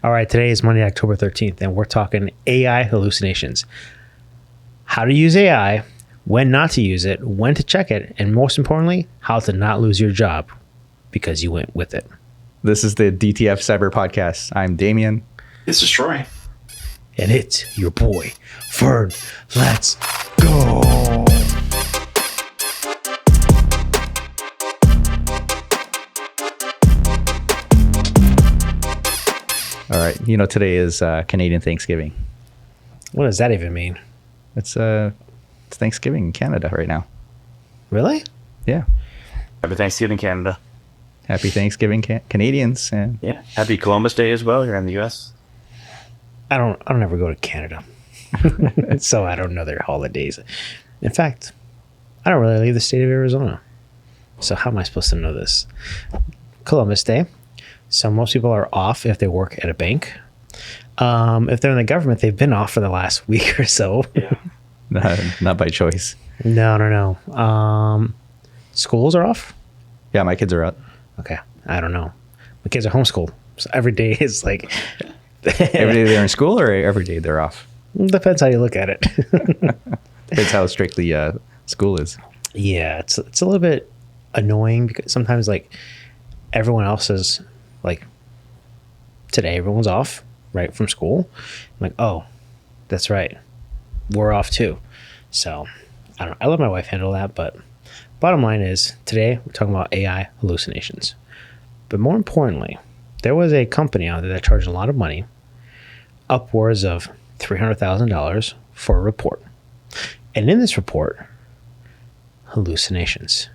All right, today is Monday, October 13th, and we're talking AI hallucinations. How to use AI, when not to use it, when to check it, and most importantly, how to not lose your job because you went with it. This is the DTF Cyber Podcast. I'm Damian. This is Troy. And it's your boy, Fern. Let's go. All right. You know, today is Canadian Thanksgiving. What does that even mean? It's Thanksgiving in Canada right now. Really? Yeah. Happy Thanksgiving, Canada. Happy Thanksgiving, Canadians. And Yeah. Happy Columbus Day as well here in the U.S. I don't ever go to Canada. So I don't know their holidays. In fact, I don't really leave the state of Arizona. So how am I supposed to know this? Columbus Day. So most people are off if they work at a bank. If they're in the government, they've been off for the last week or so. Yeah. not by choice. No. Schools are off? Yeah, my kids are out. Okay. I don't know. My kids are homeschooled. So every day is like... Every day they're in school or every day they're off? Depends how you look at it. Depends how strictly school is. Yeah, it's a little bit annoying because sometimes like everyone else is like today everyone's off right from school. I'm like, oh, that's right, we're off too. So I let my wife handle that, but bottom line is today we're talking about AI hallucinations. But more importantly, there was a company out there that charged a lot of money, upwards of $300,000 for a report. And in this report, hallucinations.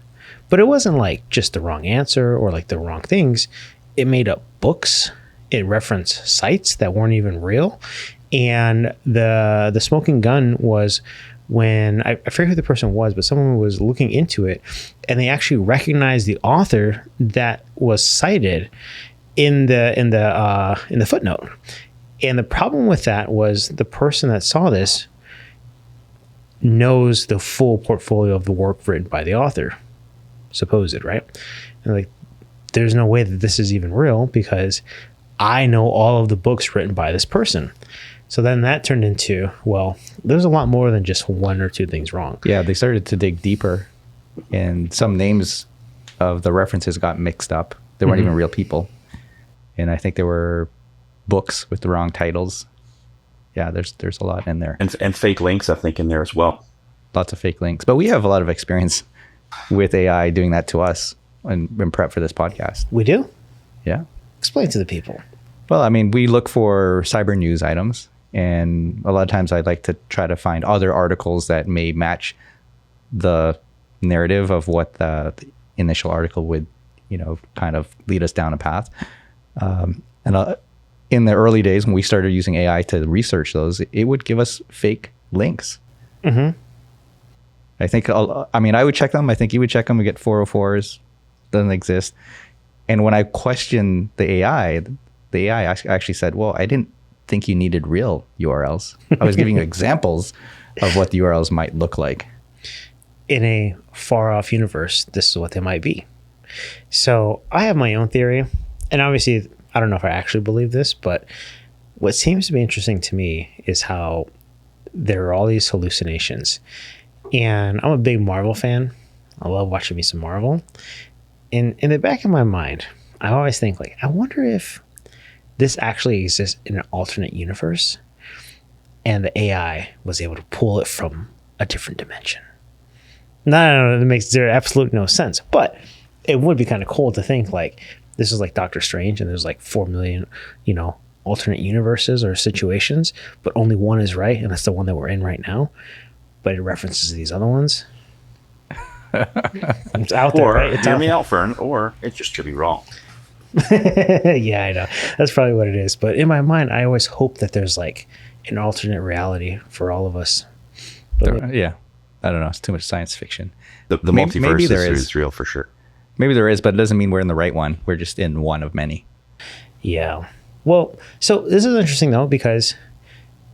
But it wasn't like just the wrong answer or like the wrong things. It made up books. It referenced sites that weren't even real. And the smoking gun was when, I forget who the person was, but someone was looking into it and they actually recognized the author that was cited in the footnote. And the problem with that was the person that saw this knows the full portfolio of the work written by the author, supposed, right? And like, there's no way that this is even real because I know all of the books written by this person. So then that turned into, well, there's a lot more than just one or two things wrong. Yeah, they started to dig deeper and some names of the references got mixed up. They weren't even real people. And I think there were books with the wrong titles. Yeah, there's a lot in there. And fake links, I think, in there as well. Lots of fake links. But we have a lot of experience with AI doing that to us in prep for this podcast. We do? Yeah. Explain to the people. Well, I mean, we look for cyber news items. And a lot of times I'd like to try to find other articles that may match the narrative of what the initial article would, kind of lead us down a path. In the early days when we started using AI to research those, it would give us fake links. Mm-hmm. I think, I would check them. I think you would check them. We get 404s, doesn't exist. And when I questioned the AI actually said, well, I didn't think you needed real URLs. I was giving you examples of what the URLs might look like. In a far off universe, this is what they might be. So I have my own theory. And obviously, I don't know if I actually believe this, but what seems to be interesting to me is how there are all these hallucinations. And I'm a big Marvel fan. I love watching me some Marvel. And in the back of my mind, I always think like, I wonder if this actually exists in an alternate universe and the AI was able to pull it from a different dimension. No, that makes absolutely no sense. But it would be kind of cool to think like, this is like Doctor Strange and there's like 4 million, alternate universes or situations, but only one is right. And that's the one that we're in right now. But it references these other ones. It's out there, right? It's hear me out, Fern, or it just could be wrong. Yeah, I know. That's probably what it is. But in my mind, I always hope that there's like an alternate reality for all of us. But yeah. I don't know. It's too much science fiction. The multiverse is real for sure. Maybe there is, but it doesn't mean we're in the right one. We're just in one of many. Yeah. Well, so this is interesting though, because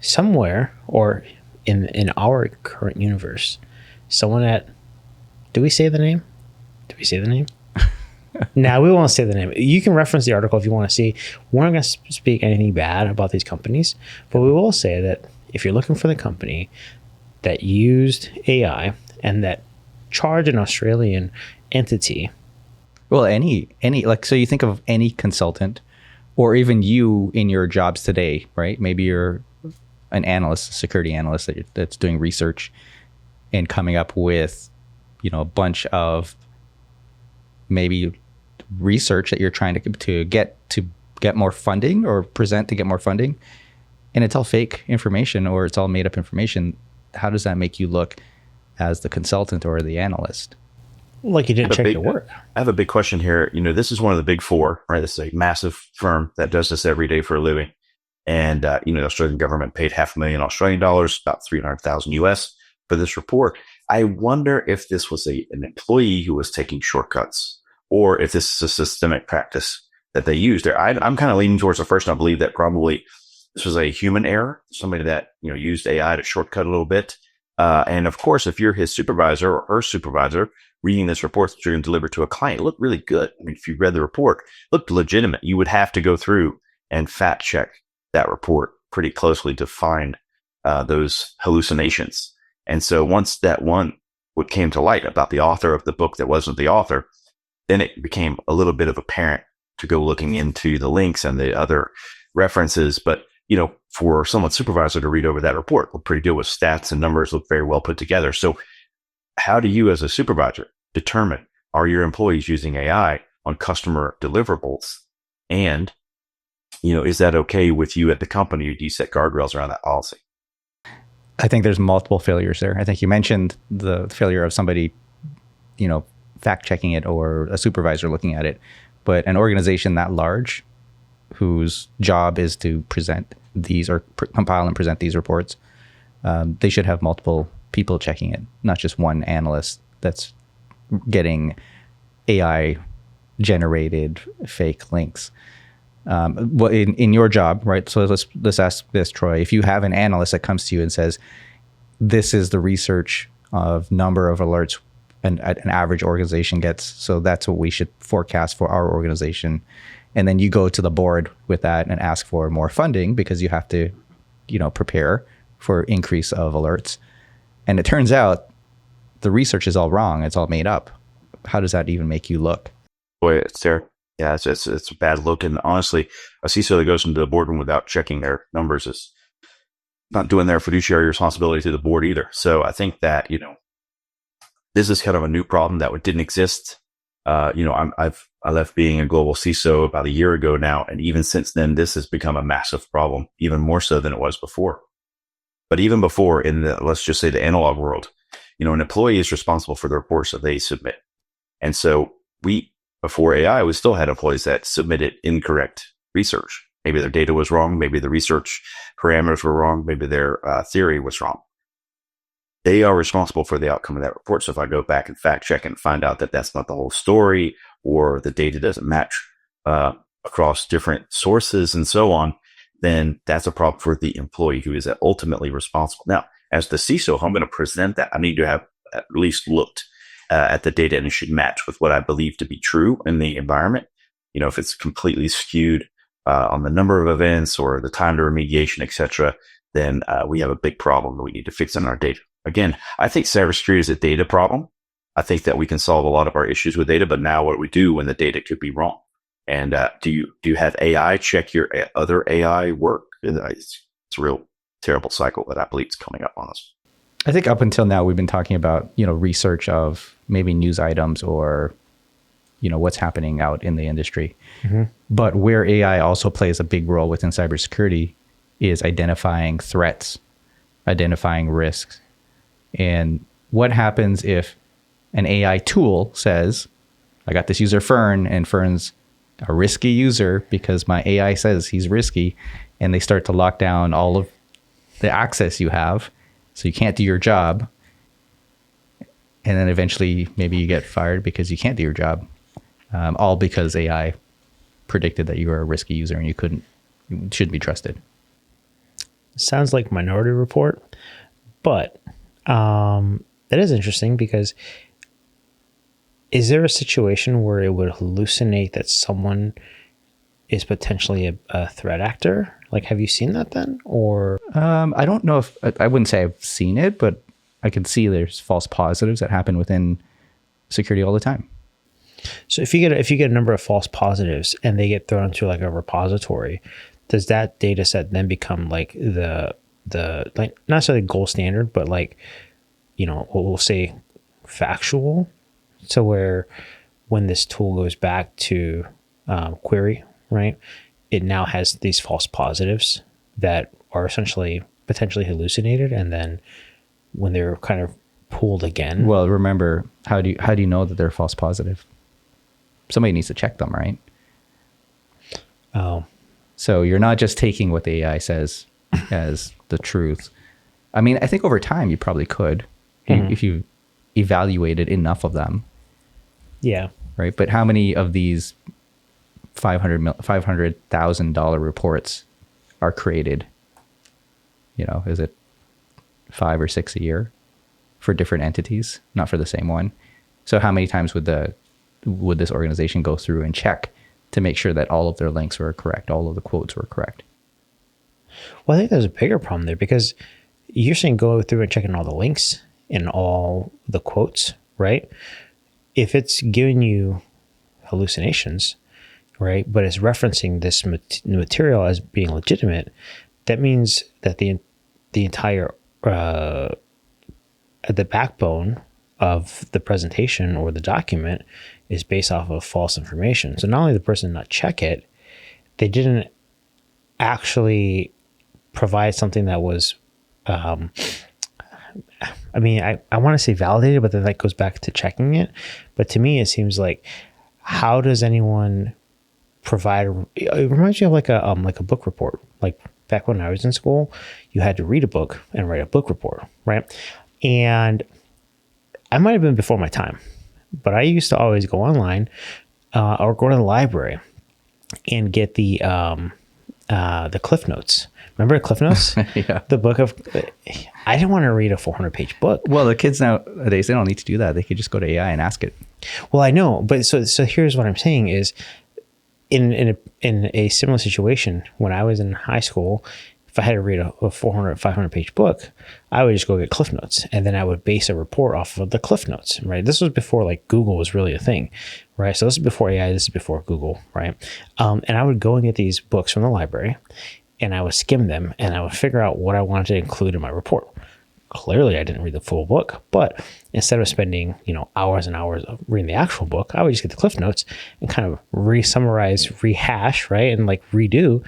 somewhere or in our current universe, someone at, do we say the name? Now, we won't say the name. You can reference the article if you want to see. We're not going to speak anything bad about these companies, but we will say that if you're looking for the company that used AI and that charged an Australian entity. Well, any like, so you think of any consultant or even you in your jobs today, right? Maybe you're an analyst, a security analyst that's doing research and coming up with, a bunch of maybe research that you're trying to get more funding or present to get more funding, and it's all fake information or it's all made up information. How does that make you look as the consultant or the analyst? Like you didn't check your work. I have a big question here. This is one of the big four, right? This is a massive firm that does this every day for a living. And, the Australian government paid $500,000 Australian dollars, about 300,000 US for this report. I wonder if this was an employee who was taking shortcuts or if this is a systemic practice that they used there. I'm kind of leaning towards the first. I believe that probably this was a human error, somebody that, used AI to shortcut a little bit. And of course, if you're his supervisor or her supervisor reading this report that you're going to deliver to a client, it looked really good. I mean, if you read the report, it looked legitimate. You would have to go through and fact check that report pretty closely to find those hallucinations. And so once that one what came to light about the author of the book that wasn't the author, then it became a little bit of apparent to go looking into the links and the other references. But, for someone's supervisor to read over that report, looked pretty good with stats and numbers, looked very well put together. So how do you as a supervisor determine, are your employees using AI on customer deliverables? And, is that okay with you at the company? Or do you set guardrails around that policy? I think there's multiple failures there. I think you mentioned the failure of somebody, fact checking it or a supervisor looking at it, but an organization that large whose job is to present these or compile and present these reports, they should have multiple people checking it, not just one analyst that's getting AI generated fake links. Well, in your job, right? So let's ask this, Troy. If you have an analyst that comes to you and says, "This is the research of number of alerts an average organization gets, so that's what we should forecast for our organization," and then you go to the board with that and ask for more funding because you have to, prepare for increase of alerts, and it turns out the research is all wrong. It's all made up. How does that even make you look? Boy, it's there. Yeah, it's a bad look. And honestly, a CISO that goes into the boardroom without checking their numbers is not doing their fiduciary responsibility to the board either. So I think that, this is kind of a new problem that didn't exist. I left being a global CISO about a year ago now. And even since then, this has become a massive problem, even more so than it was before. But even before, in let's just say the analog world, an employee is responsible for the reports that they submit. And so before AI, we still had employees that submitted incorrect research. Maybe their data was wrong. Maybe the research parameters were wrong. Maybe their theory was wrong. They are responsible for the outcome of that report. So if I go back and fact check and find out that that's not the whole story, or the data doesn't match across different sources and so on, then that's a problem for the employee who is ultimately responsible. Now, as the CISO, I'm going to present that. I need to have at least looked at the data, and it should match with what I believe to be true in the environment. If it's completely skewed on the number of events or the time to remediation, etc., then we have a big problem that we need to fix in our data. Again, I think cybersecurity is a data problem. I think that we can solve a lot of our issues with data, but now what do we do when the data could be wrong? And do you have AI check your other AI work? It's a real terrible cycle that I believe is coming up on us. I think up until now, we've been talking about, research of maybe news items or, what's happening out in the industry. Mm-hmm. But where AI also plays a big role within cybersecurity is identifying threats, identifying risks. And what happens if an AI tool says, I got this user Fern, and Fern's a risky user because my AI says he's risky, and they start to lock down all of the access you have, so you can't do your job. And then eventually maybe you get fired because you can't do your job, all because AI predicted that you were a risky user and you shouldn't be trusted. Sounds like Minority Report, but that is interesting because is there a situation where it would hallucinate that someone is potentially a threat actor? Like, have you seen that then? Or I don't know if I wouldn't say I've seen it, but I can see there's false positives that happen within security all the time. so if you get a number of false positives and they get thrown into like a repository, does that data set then become like the like not necessarily gold standard, but like, you know, we'll say factual, so where when this tool goes back to query, right, it now has these false positives that are essentially potentially hallucinated, and then when they're kind of pulled again. Well, remember, how do you know that they're false positive? Somebody needs to check them, right? Oh, so you're not just taking what the AI says as the truth. I mean, I think over time you probably could, if you evaluated enough of them. yeah. Right. But how many of these $500,000 reports are created? You know, is it 5 or 6 a year for different entities, not for the same one? So how many times would this organization go through and check to make sure that all of their links were correct, all of the quotes were correct? Well, I think there's a bigger problem there, because you're saying go through and checking all the links and all the quotes, right? If it's giving you hallucinations, right, but it's referencing this material as being legitimate, that means that the entire the backbone of the presentation or the document is based off of false information. So not only the person did not check it, they didn't actually provide something that was I mean, I want to say validated, but then that goes back to checking it. But to me, it seems like, how does anyone provide? It reminds me of like a book report. Like back when I was in school, you had to read a book and write a book report, right? And I might have been before my time, but I used to always go online or go to the library and get the Cliff Notes. Remember Cliff Notes? Yeah. The book of... I didn't want to read a 400-page book. Well, the kids nowadays, they don't need to do that. They could just go to AI and ask it. Well, I know, but so here's what I'm saying is, in a similar situation, when I was in high school, if I had to read a 400, 500-page book, I would just go get Cliff Notes, and then I would base a report off of the Cliff Notes, right? This was before like Google was really a thing, right? So this is before AI, this is before Google, right? And I would go and get these books from the library, and I would skim them, and I would figure out what I wanted to include in my report. Clearly, I didn't read the full book, but instead of spending, hours and hours of reading the actual book, I would just get the Cliff Notes and kind of re-summarize, rehash, right? And like redo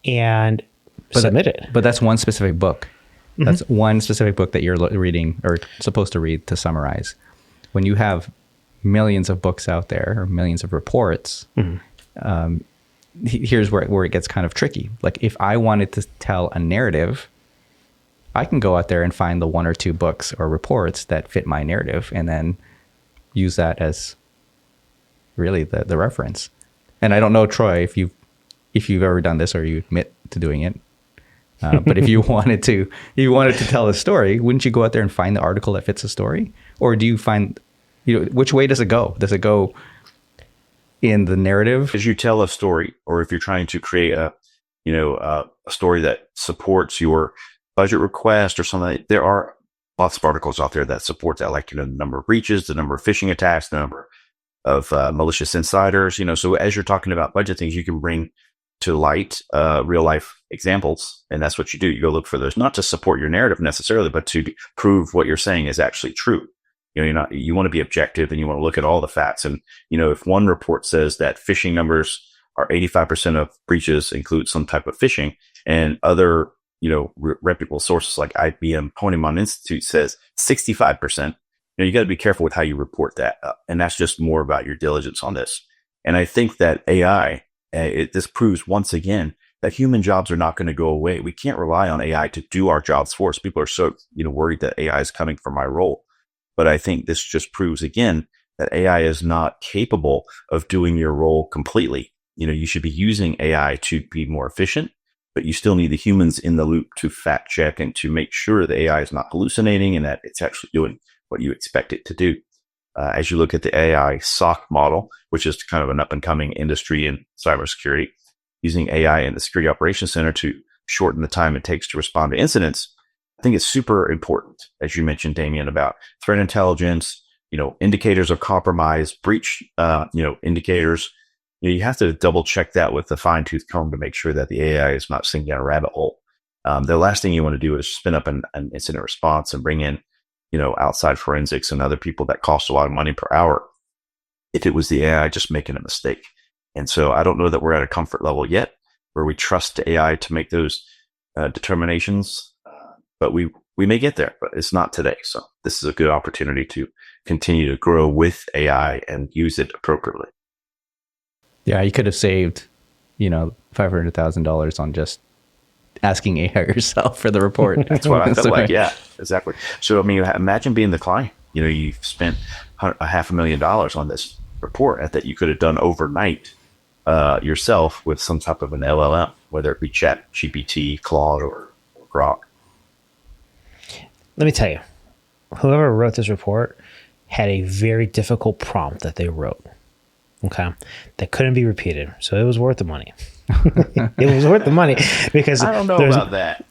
and submit it. But that's one specific book. Mm-hmm. That's one specific book that you're reading or supposed to read to summarize. When you have millions of books out there or millions of reports, here's where it gets kind of tricky. Like if I wanted to tell a narrative, I can go out there and find the 1 or 2 books or reports that fit my narrative and then use that as really the reference. And I don't know, Troy, if you've ever done this or you admit to doing it. But if you wanted to tell a story, wouldn't you go out there and find the article that fits the story? Or do you find, which way does it go? Does it go in the narrative? As you tell a story, or if you're trying to create a story that supports your budget request or something, there are lots of articles out there that support that, like, the number of breaches, the number of phishing attacks, the number of malicious insiders, so as you're talking about budget things, you can bring to light real life examples. And that's what you do. You go look for those, not to support your narrative necessarily, but to prove what you're saying is actually true. You want to be objective and you want to look at all the facts. And, if one report says that phishing numbers are 85% of breaches include some type of phishing, and other, reputable sources like IBM Ponemon Institute says 65%, you got to be careful with how you report that. And that's just more about your diligence on this. And I think that AI, this proves once again that human jobs are not going to go away. We can't rely on AI to do our jobs for us. People are so, worried that AI is coming for my role. But I think this just proves again that AI is not capable of doing your role completely. You should be using AI to be more efficient, but you still need the humans in the loop to fact check and to make sure the AI is not hallucinating and that it's actually doing what you expect it to do. As you look at the AI SOC model, which is kind of an up and coming industry in cybersecurity, using AI in the security operations center to shorten the time it takes to respond to incidents, I think it's super important, as you mentioned, Damian, about threat intelligence, indicators of compromise, breach, indicators. You have to double check that with the fine tooth comb to make sure that the AI is not sinking down a rabbit hole. The last thing you want to do is spin up an incident response and bring in, outside forensics and other people that cost a lot of money per hour if it was the AI just making a mistake. And so I don't know that we're at a comfort level yet where we trust the AI to make those determinations, but we may get there, but it's not today. So this is a good opportunity to continue to grow with AI and use it appropriately. Yeah, you could have saved, $500,000 on just asking AI yourself for the report. That's what I felt like. Yeah, exactly. So, imagine being the client. You've spent $500,000 on this report that you could have done overnight yourself with some type of an LLM, whether it be Chat, GPT, Claude, or Grok. Let me tell you, whoever wrote this report had a very difficult prompt that they wrote. Okay, that couldn't be repeated, so it was worth the money. It was worth the money because I don't know about that.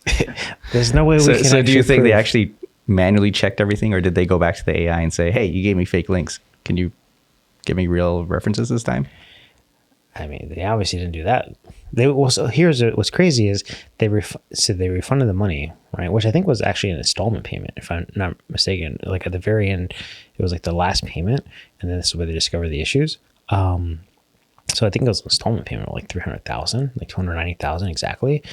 There's no way we can. So, do you think they actually manually checked everything, or did they go back to the AI and say, "Hey, you gave me fake links. Can you give me real references this time?" They obviously didn't do that. Here's what's crazy is they refunded the money, right? Which I think was actually an installment payment, if I'm not mistaken. Like at the very end, it was like the last payment, and then this is where they discovered the issues. So I think it was an installment payment of like $300,000, like $290,000 exactly.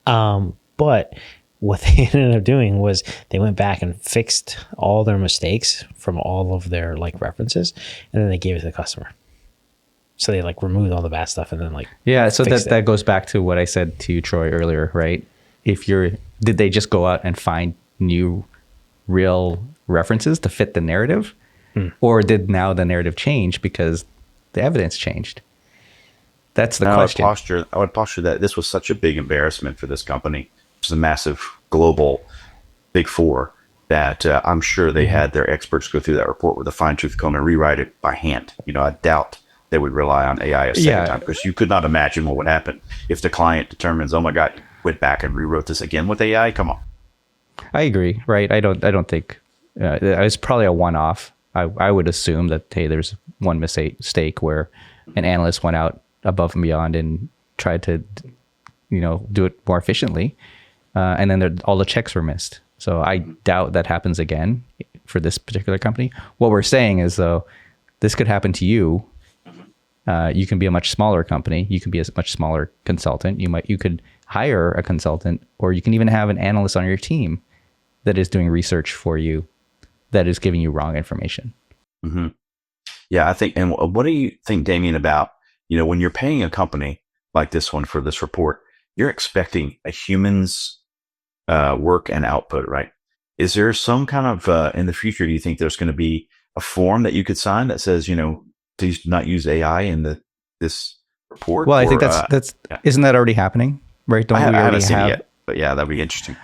But what they ended up doing was they went back and fixed all their mistakes from all of their like references, and then they gave it to the customer. So they like removed all the bad stuff and then like so that goes back to what I said to you, Troy, earlier, right? Did they just go out and find new real references to fit the narrative, or did now the narrative change because the evidence changed? That's the question. I would posture that this was such a big embarrassment for this company. It's a massive global big four that I'm sure they had their experts go through that report with a fine tooth comb and rewrite it by hand. I doubt they would rely on AI a second time, because you could not imagine what would happen if the client determines, oh my God, you went back and rewrote this again with AI. Come on. I agree. Right. I don't think it's probably a one-off. I would assume that, hey, there's one mistake where an analyst went out above and beyond and tried to, do it more efficiently. And then all the checks were missed. So I doubt that happens again for this particular company. What we're saying is, though, this could happen to you. You can be a much smaller company. You can be a much smaller consultant. You could hire a consultant, or you can even have an analyst on your team that is doing research for you, that is giving you wrong information. Mm-hmm. Yeah, I think. And what do you think, Damian, about, when you're paying a company like this one for this report, you're expecting a human's work and output, right? Is there some kind of, in the future, do you think there's going to be a form that you could sign that says, please do not use AI in this report? Well, I think that's isn't that already happening, right? I haven't seen it yet, but yeah, that'd be interesting.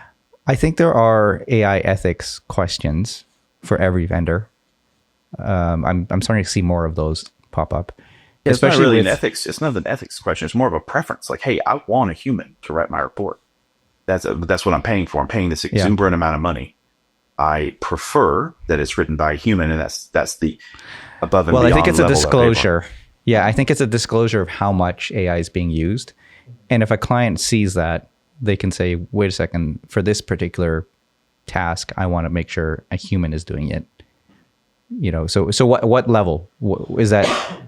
I think there are AI ethics questions for every vendor. I'm starting to see more of those pop up. It's not really an ethics. It's not an ethics question. It's more of a preference. Like, hey, I want a human to write my report. That's what I'm paying for. I'm paying this exuberant amount of money. I prefer that it's written by a human, and that's the above and beyond. Well, I think it's a level disclosure. Yeah, I think it's a disclosure of how much AI is being used. And if a client sees that, they can say, wait a second, for this particular task, I want to make sure a human is doing it. So what level is that?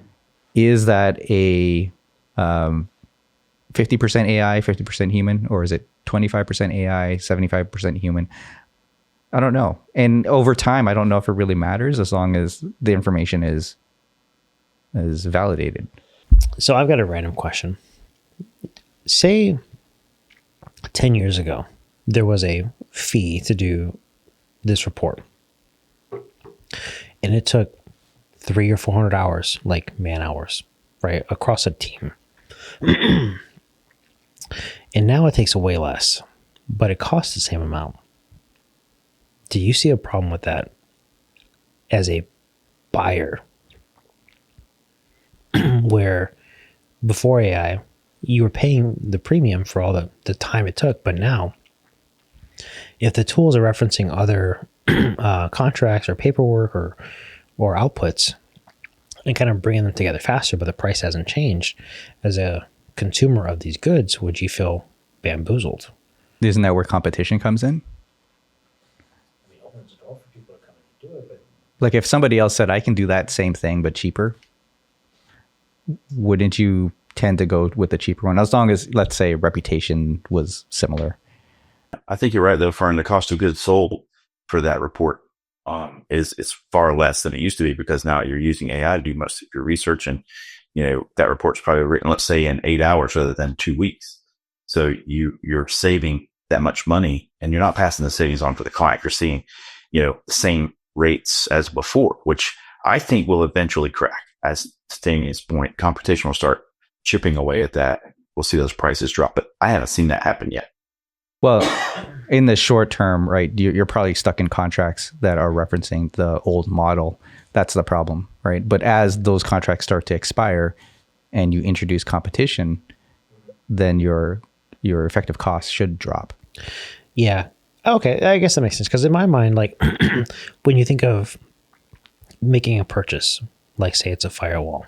Is that a 50% AI, 50% human, or is it 25% AI, 75% human? I don't know. And over time, I don't know if it really matters, as long as the information is validated. So I've got a random question. Say 10 years ago, there was a fee to do this report, and it took 300 or 400 hours, like man hours, right, across a team. And now it takes way less, but it costs the same amount. Do you see a problem with that as a buyer. Where before AI, you were paying the premium for all the time it took. But now, if the tools are referencing other contracts or paperwork or outputs and kind of bringing them together faster, but the price hasn't changed, as a consumer of these goods, would you feel bamboozled? Isn't that where competition comes in? I mean, opens the door for people to come and do it, but Like if somebody else said, I can do that same thing, but cheaper, wouldn't you tend to go with the cheaper one? As long as, let's say, reputation was similar. I think you're right, though, Fern. The cost of goods sold for that report is far less than it used to be, because now you're using AI to do most of your research. And, that report's probably written, let's say, in 8 hours rather than 2 weeks. So you're saving that much money, and you're not passing the savings on for the client. You're seeing, the same rates as before, which I think will eventually crack. As Damian's point, competition will start chipping away at that. We'll see those prices drop, but I haven't seen that happen yet. Well, in the short term, right, you're probably stuck in contracts that are referencing the old model. That's the problem, right? But as those contracts start to expire and you introduce competition, then your effective costs should drop. yeah. Okay, I guess that makes sense. Because in my mind, like when you think of making a purchase, like say it's a firewall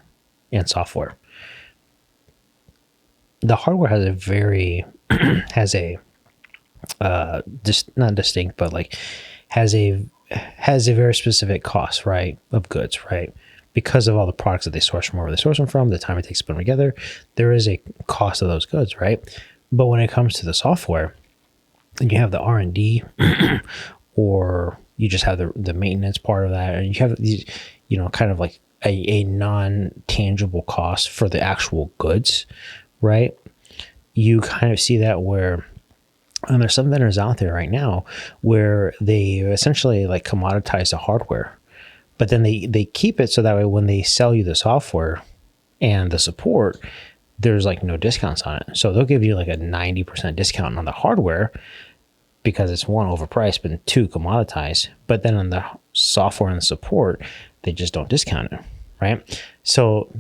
and software, the hardware has a very not distinct, but like has a very specific cost, right, of goods, right? Because of all the products that they source from, wherever they source them from, the time it takes to put them together, there is a cost of those goods, right? But when it comes to the software, and you have the R&D, or you just have the maintenance part of that, and you have these, kind of like a non-tangible cost for the actual goods, right? You kind of see that where, and there's some vendors out there right now where they essentially like commoditize the hardware, but then they keep it so that way when they sell you the software and the support, there's like no discounts on it. So they'll give you like a 90% discount on the hardware because it's one, overpriced, but two, commoditized. But then on the software and the support, they just don't discount it, right? So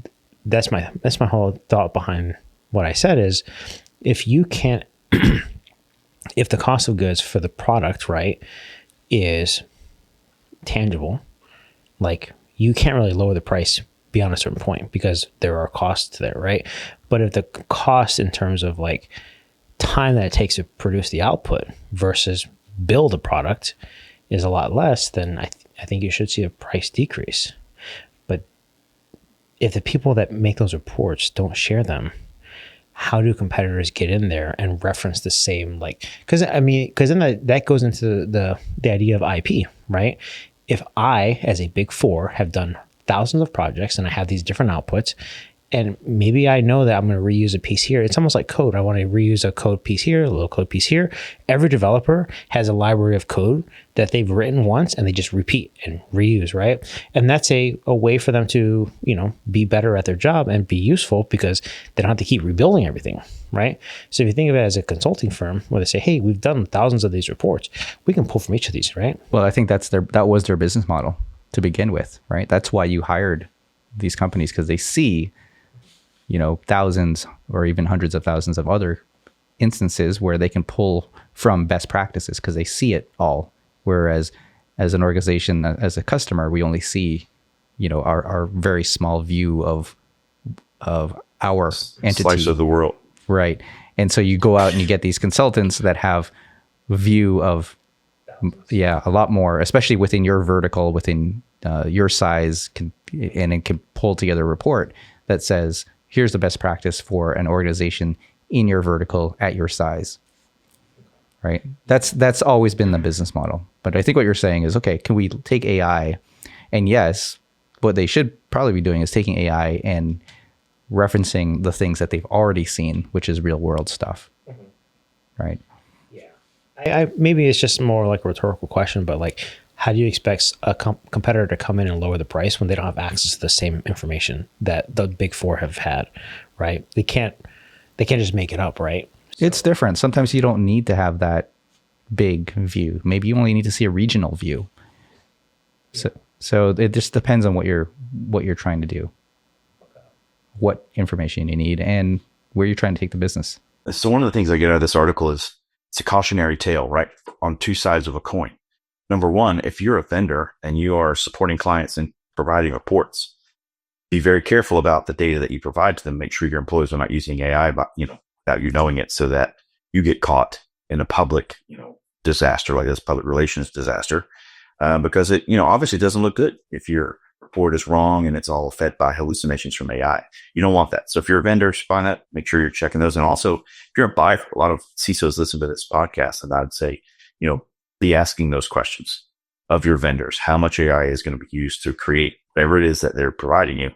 that's my whole thought behind what I said is, if you can't, if the cost of goods for the product, right, is tangible, like you can't really lower the price beyond a certain point because there are costs there, right? But if the cost in terms of like time that it takes to produce the output versus build a product is a lot less, then I think you should see a price decrease. But if the people that make those reports don't share them, how do competitors get in there and reference the same, like, because then that goes into the idea of IP, right? If I, as a big four, have done thousands of projects and I have these different outputs, and maybe I know that I'm going to reuse a piece here. It's almost like code. I want to reuse a code piece here, a little code piece here. Every developer has a library of code that they've written once and they just repeat and reuse, right? And that's a way for them to, be better at their job and be useful because they don't have to keep rebuilding everything, right? So if you think of it as a consulting firm where they say, hey, we've done thousands of these reports, we can pull from each of these, right? Well, I think that was their business model to begin with, right? That's why you hired these companies, because they see thousands or even hundreds of thousands of other instances where they can pull from best practices because they see it all. Whereas as an organization, as a customer, we only see, our very small view of our entity. Slice of the world. Right. And so you go out and you get these consultants that have a view of, a lot more, especially within your vertical, within your size, and it can pull together a report that says, here's the best practice for an organization in your vertical at your size, right? That's always been the business model. But I think what you're saying is, okay, can we take AI? And yes, what they should probably be doing is taking AI and referencing the things that they've already seen, which is real world stuff, right? Yeah. I maybe it's just more like a rhetorical question, but like, how do you expect a competitor to come in and lower the price when they don't have access to the same information that the big four have had, right? They can't just make it up, right? So. It's different. Sometimes you don't need to have that big view. Maybe you only need to see a regional view. So it just depends on what you're trying to do, what information you need, and where you're trying to take the business. So one of the things I get out of this article is it's a cautionary tale, right? On two sides of a coin. Number one, if you're a vendor and you are supporting clients and providing reports, be very careful about the data that you provide to them. Make sure your employees are not using AI, without you knowing it, so that you get caught in a public, disaster like this, public relations disaster, because it, obviously doesn't look good if your report is wrong and it's all fed by hallucinations from AI. You don't want that. So if you're a vendor, find that, make sure you're checking those. And also, if you're a buyer, a lot of CISOs listen to this podcast, and I'd say, be asking those questions of your vendors. How much AI is going to be used to create whatever it is that they're providing you,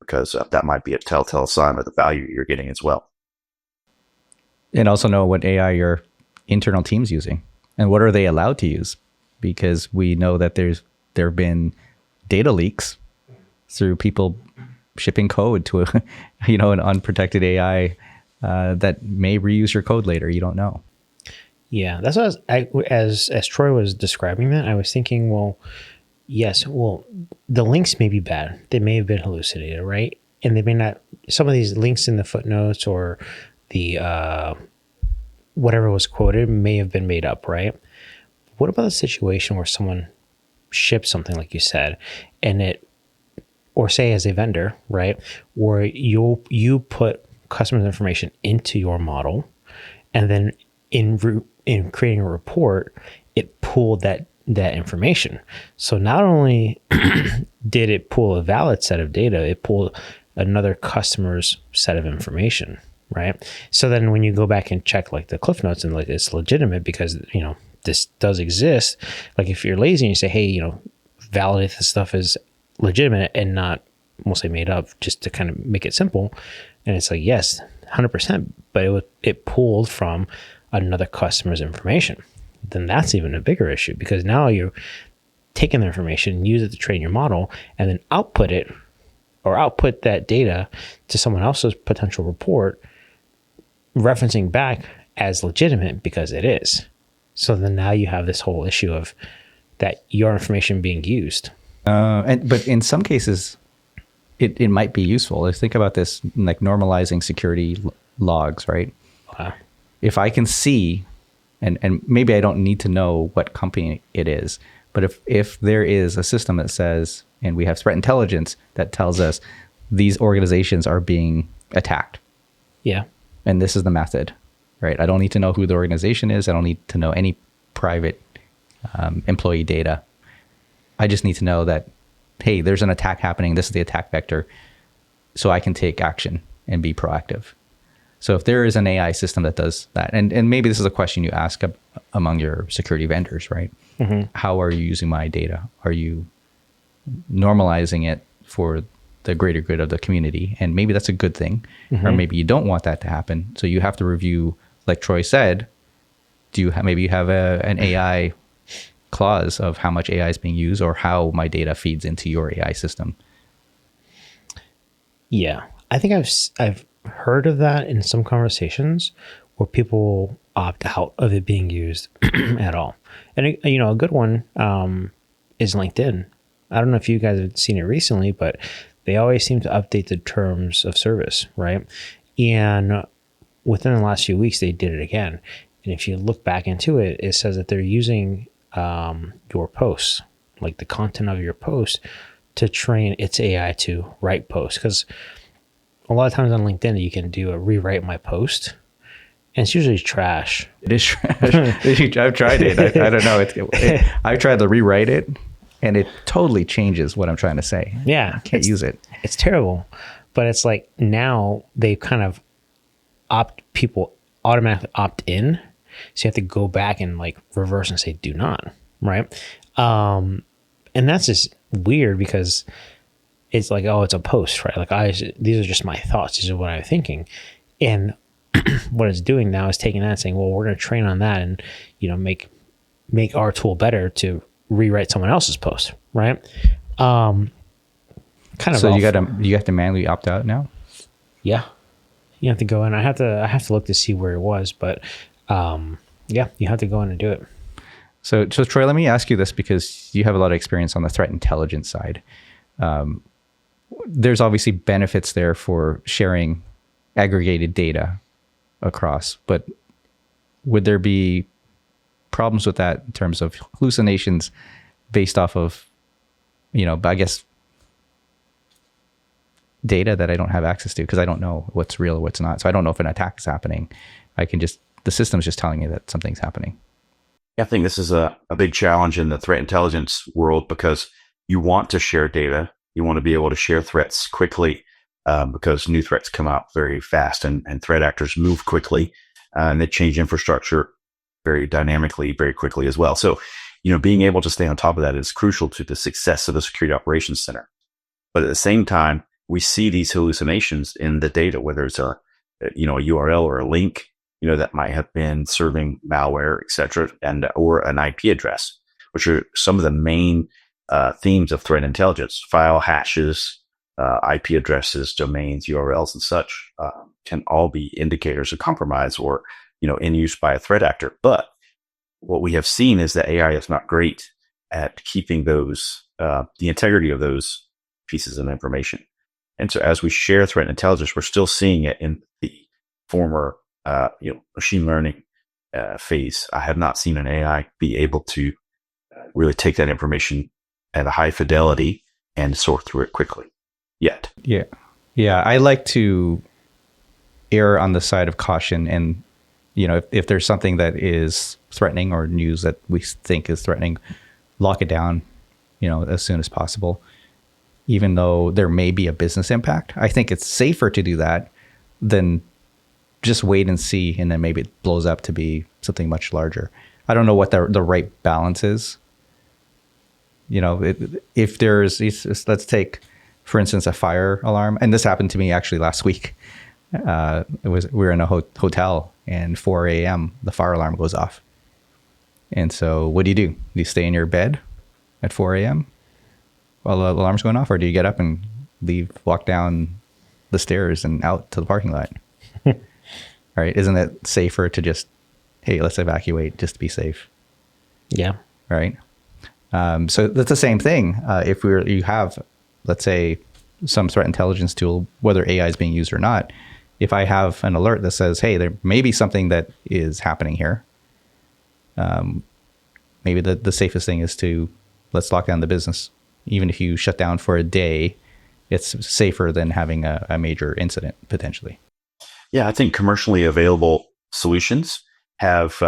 because that might be a telltale sign of the value you're getting as well. And also know what AI your internal team's using and what are they allowed to use, because we know that there have been data leaks through people shipping code to an unprotected AI that may reuse your code later. You don't know. Yeah, that's what as Troy was describing that, I was thinking, well, yes, the links may be bad. They may have been hallucinated, right? And they may not, some of these links in the footnotes or the whatever was quoted may have been made up, right? What about the situation where someone ships something like you said, and or say as a vendor, right, where you put customers' information into your model, and then in creating a report, it pulled that information. So not only did it pull a valid set of data, it pulled another customer's set of information, right? So then when you go back and check like the Cliff Notes and like it's legitimate because, this does exist. Like if you're lazy and you say, hey, validate this stuff as legitimate and not, we'll say made up, just to kind of make it simple. And it's like, yes, 100%, but it pulled from another customer's information. Then that's even a bigger issue, because now you're taking the information, use it to train your model, and then output that data to someone else's potential report, referencing back as legitimate because it is. So then now you have this whole issue of that your information being used. But in some cases, it might be useful. Let's think about this, like normalizing security logs, right? If I can see, and maybe I don't need to know what company it is, but if there is a system that says, and we have threat intelligence that tells us these organizations are being attacked. Yeah. And this is the method, right? I don't need to know who the organization is. I don't need to know any private employee data. I just need to know that, hey, there's an attack happening. This is the attack vector. So I can take action and be proactive. So if there is an AI system that does that, and maybe this is a question you ask among your security vendors, right? Mm-hmm. How are you using my data? Are you normalizing it for the greater good of the community? And maybe that's a good thing, or maybe you don't want that to happen. So you have to review, like Troy said, maybe you have an AI clause of how much AI is being used or how my data feeds into your AI system. Yeah, I think I've heard of that in some conversations where people opt out of it being used at all. And a good one is LinkedIn. I don't know if you guys have seen it recently, but they always seem to update the terms of service, right? And within the last few weeks, they did it again. And if you look back into it, it says that they're using your posts, like the content of your post, to train its AI to write posts. Because a lot of times on LinkedIn, you can do a rewrite my post, and it's usually trash. It is trash. I've tried it. I don't know. I've tried to rewrite it, and it totally changes what I'm trying to say. Yeah. I can't use it. It's terrible. But it's like now they kind of people automatically opt in. So you have to go back and like reverse and say, do not, right? And that's just weird because it's like, oh, it's a post, right? Like these are just my thoughts. These are what I'm thinking. And what it's doing now is taking that and saying, well, we're going to train on that and, make our tool better to rewrite someone else's post, right? Kind of. So you have to manually opt out now? Yeah. You have to go in. I have to look to see where it was, but yeah, you have to go in and do it. So Troy, let me ask you this, because you have a lot of experience on the threat intelligence side. There's obviously benefits there for sharing aggregated data across, but would there be problems with that in terms of hallucinations based off of, I guess, data that I don't have access to, because I don't know what's real or what's not. So I don't know if an attack is happening. The system's just telling me that something's happening. I think this is a big challenge in the threat intelligence world, because you want to share data. You want to be able to share threats quickly, because new threats come out very fast, and threat actors move quickly, and they change infrastructure very dynamically, very quickly as well. So, being able to stay on top of that is crucial to the success of the security operations center. But at the same time, we see these hallucinations in the data, whether it's a URL or a link, that might have been serving malware, et cetera, or an IP address, which are some of the main themes of threat intelligence. File hashes, IP addresses, domains, URLs, and such can all be indicators of compromise or, in use by a threat actor. But what we have seen is that AI is not great at keeping those, the integrity of those pieces of information. And so as we share threat intelligence, we're still seeing it in the former machine learning phase. I have not seen an AI be able to really take that information at a high fidelity and sort through it quickly yet. Yeah. I like to err on the side of caution, and if there's something that is threatening or news that we think is threatening, lock it down, as soon as possible. Even though there may be a business impact, I think it's safer to do that than just wait and see, and then maybe it blows up to be something much larger. I don't know what the right balance is. If let's take, for instance, a fire alarm, and this happened to me actually last week. We were in a hotel, and 4 a.m. the fire alarm goes off. And so what do? You stay in your bed at 4 a.m. while the alarm's going off, or do you get up and walk down the stairs and out to the parking lot? Right? Isn't it safer to just, hey, let's evacuate just to be safe? Yeah. Right. So that's the same thing. If you have, let's say, some threat intelligence tool, whether AI is being used or not, if I have an alert that says, hey, there may be something that is happening here, maybe the safest thing is to let's lock down the business. Even if you shut down for a day, it's safer than having a major incident potentially. Yeah, I think commercially available solutions have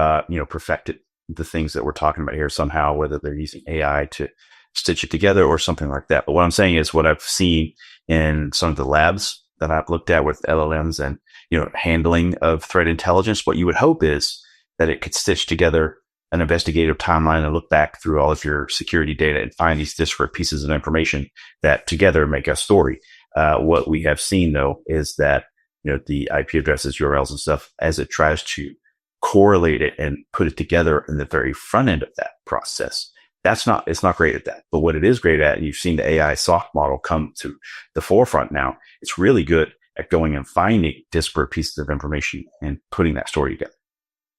perfected the things that we're talking about here somehow, whether they're using AI to stitch it together or something like that. But what I'm saying is what I've seen in some of the labs that I've looked at with LLMs and handling of threat intelligence, what you would hope is that it could stitch together an investigative timeline and look back through all of your security data and find these disparate pieces of information that together make a story. What we have seen though is that the IP addresses, URLs, and stuff, as it tries to correlate it and put it together in the very front end of that process, it's not great at that. But what it is great at, and you've seen the AI SOC model come to the forefront now, it's really good at going and finding disparate pieces of information and putting that story together.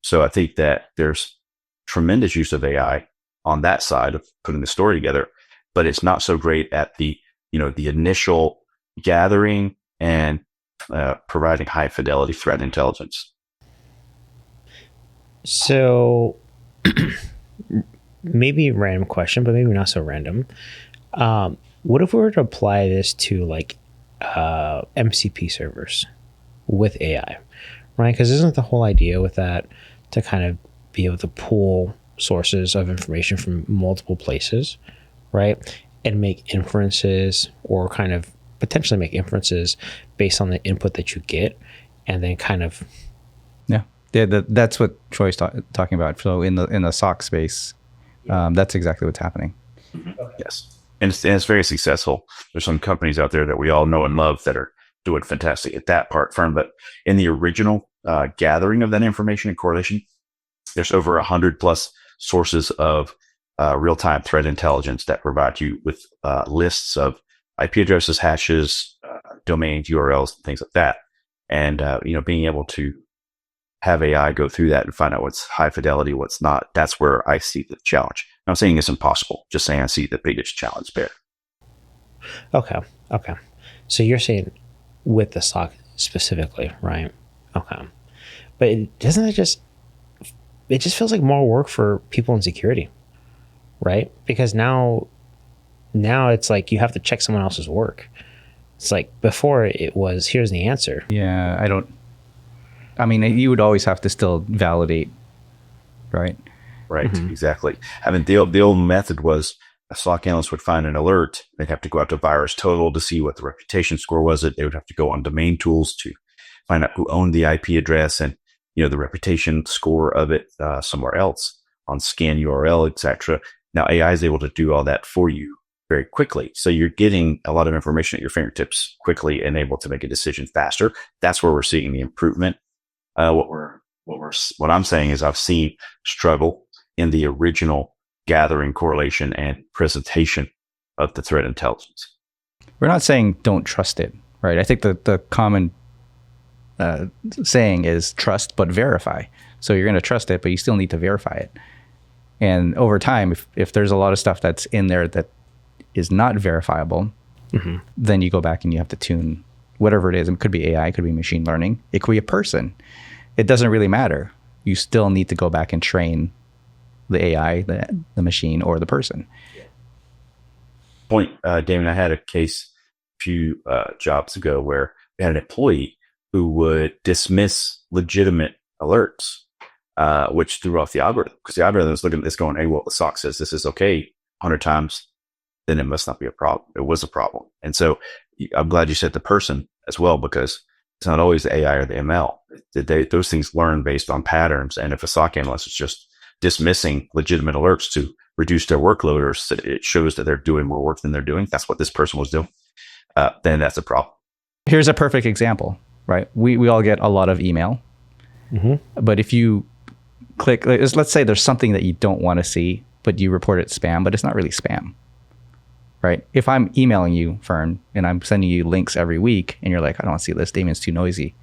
So I think that there's tremendous use of AI on that side of putting the story together, but it's not so great at the initial gathering and providing high fidelity threat intelligence. So maybe a random question, but maybe not so random. What if we were to apply this to MCP servers with AI, right? Because isn't the whole idea with that to kind of be able to pull sources of information from multiple places, right? And make inferences, or kind of potentially make inferences based on the input that you get, and then kind of. Yeah, that's what Troy's talking about. So in the SOC space, that's exactly what's happening. Yes. And it's very successful. There's some companies out there that we all know and love that are doing fantastic at that part, Fern. But in the original gathering of that information and correlation, there's over 100 plus sources of real-time threat intelligence that provide you with lists of IP addresses, hashes, domains, URLs, and things like that. And being able to have AI go through that and find out what's high fidelity, what's not. That's where I see the challenge. I'm saying it's impossible. Just saying I see the biggest challenge there. Okay. So you're saying with the SOC specifically, right? Okay. But it just feels like more work for people in security, right? Because now it's like you have to check someone else's work. It's like before it was, here's the answer. Yeah, I mean, you would always have to still validate, right? Right, exactly. I mean, the old method was a SOC analyst would find an alert. They'd have to go out to Virus Total to see what the reputation score was. They would have to go on domain tools to find out who owned the IP address and, the reputation score of it somewhere else on scan URL, etc. Now AI is able to do all that for you very quickly. So you're getting a lot of information at your fingertips quickly and able to make a decision faster. That's where we're seeing the improvement. What I'm saying is I've seen struggle in the original gathering, correlation, and presentation of the threat intelligence. We're not saying don't trust it, right? I think the common saying is trust but verify. So you're going to trust it, but you still need to verify it. And over time, if there's a lot of stuff that's in there that is not verifiable, then you go back and you have to tune whatever it is. It could be AI, it could be machine learning, it could be a person. It doesn't really matter. You still need to go back and train the AI, the machine, or the person. Damian, I had a case a few jobs ago where we had an employee who would dismiss legitimate alerts, which threw off the algorithm, because the algorithm is looking at this going, hey, well, the SOC says this is okay 100 times, then it must not be a problem. It was a problem. And so I'm glad you said the person as well, because it's not always the AI or the ML. Those things learn based on patterns. And if a SOC analyst is just dismissing legitimate alerts to reduce their workload, or it shows that they're doing more work than they're doing, that's what this person was doing, then that's a problem. Here's a perfect example, right? We all get a lot of email, but if you click, let's say there's something that you don't want to see, but you report it spam, but it's not really spam, right? If I'm emailing you, Fern, and I'm sending you links every week, and you're like, I don't want to see this, Damian's too noisy,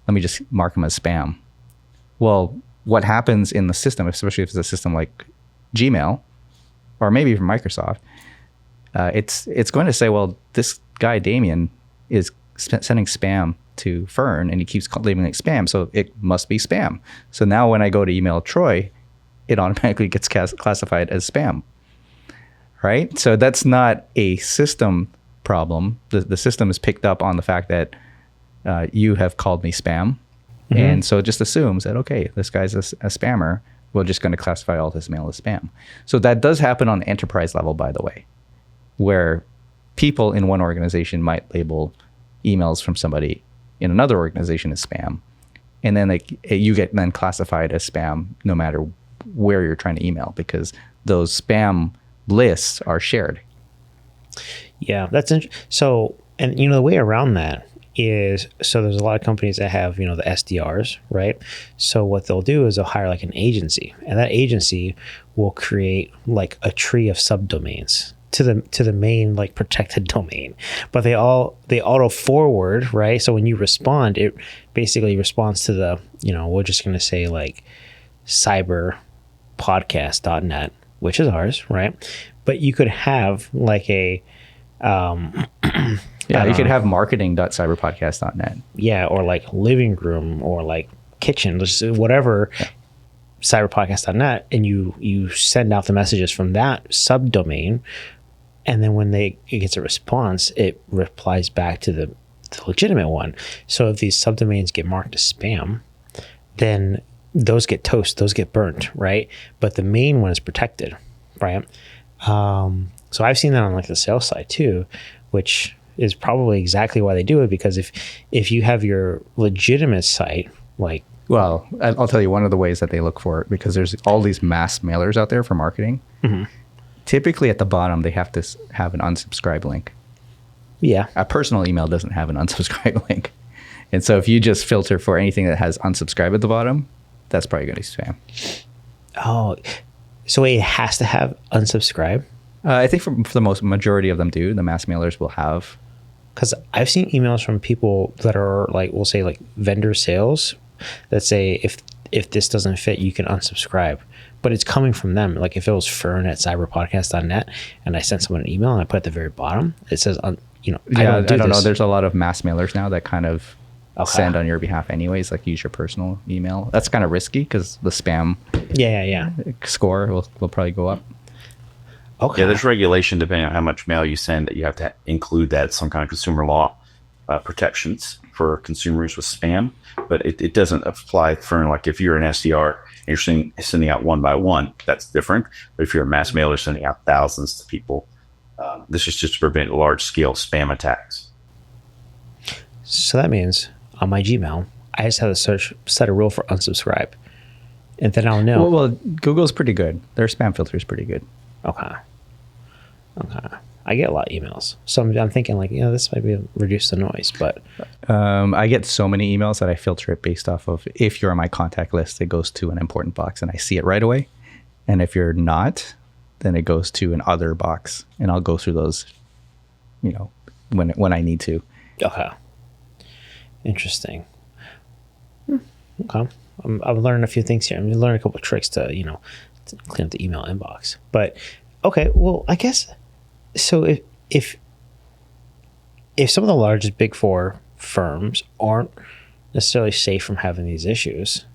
let me just mark them as spam. Well, what happens in the system, especially if it's a system like Gmail, or maybe from Microsoft, it's going to say, well, this guy Damian is sending spam to Fern, and he keeps labeling it spam, so it must be spam. So now when I go to email Troy, it automatically gets classified as spam, right? So that's not a system problem. The system is picked up on the fact that you have called me spam, and so it just assumes that, okay, this guy's a spammer. We're just going to classify all this mail as spam. So that does happen on the enterprise level, by the way, where people in one organization might label emails from somebody in another organization as spam, and then you get then classified as spam no matter where you're trying to email, because those spam lists are shared. Yeah, that's interesting. So, and the way around that is, so there's a lot of companies that have, the SDRs, right? So what they'll do is they'll hire like an agency, and that agency will create like a tree of subdomains to the main like protected domain, but they auto forward, right? So when you respond, it basically responds to the, we're just going to say like cyberpodcast.net, which is ours, right? But you could have like a you could have marketing.cyberpodcast.net. Yeah, or like living room, or like kitchen, whatever, cyberpodcast.net, and you send out the messages from that subdomain, and then when it gets a response, it replies back to the legitimate one. So if these subdomains get marked as spam, then those get toast, those get burnt, right? But the main one is protected, right? So I've seen that on like the sales side too, which is probably exactly why they do it, because if you have your legitimate site, like... Well, I'll tell you one of the ways that they look for it, because there's all these mass mailers out there for marketing. Typically at the bottom, they have to have an unsubscribe link. Yeah. A personal email doesn't have an unsubscribe link. And so if you just filter for anything that has unsubscribe at the bottom, that's probably going to be spam. Oh, so it has to have unsubscribe? I think for the most majority of them do. The mass mailers will have. Because I've seen emails from people that are like, we'll say like vendor sales, that say if this doesn't fit, you can unsubscribe. But it's coming from them. Like if it was Fern at cyberpodcast.net and I sent someone an email and I put at the very bottom, it says, I don't know. There's a lot of mass mailers now that kind of send on your behalf anyways, like use your personal email. That's kind of risky because the spam score will probably go up. Okay. Yeah, there's regulation depending on how much mail you send that you have to include that some kind of consumer law protections for consumers with spam, but it doesn't apply for like if you're an SDR and you're sending out one by one, that's different. But if you're a mass mailer sending out thousands to people, this is just to prevent large scale spam attacks. So that means on my Gmail, I just have to set a rule for unsubscribe, and then I'll know. Well, Google's pretty good. Their spam filter is pretty good. Okay. I get a lot of emails, so I'm thinking like, this might be reduce the noise, but I get so many emails that I filter it based off of if you're on my contact list, it goes to an important box and I see it right away, and if you're not, then it goes to an other box, and I'll go through those, when I need to. Okay. Interesting. Okay. I'm learning a few things here. I'm learning a couple of tricks to clean up the email inbox. But okay, well, I guess so. If some of the largest Big Four firms aren't necessarily safe from having these issues,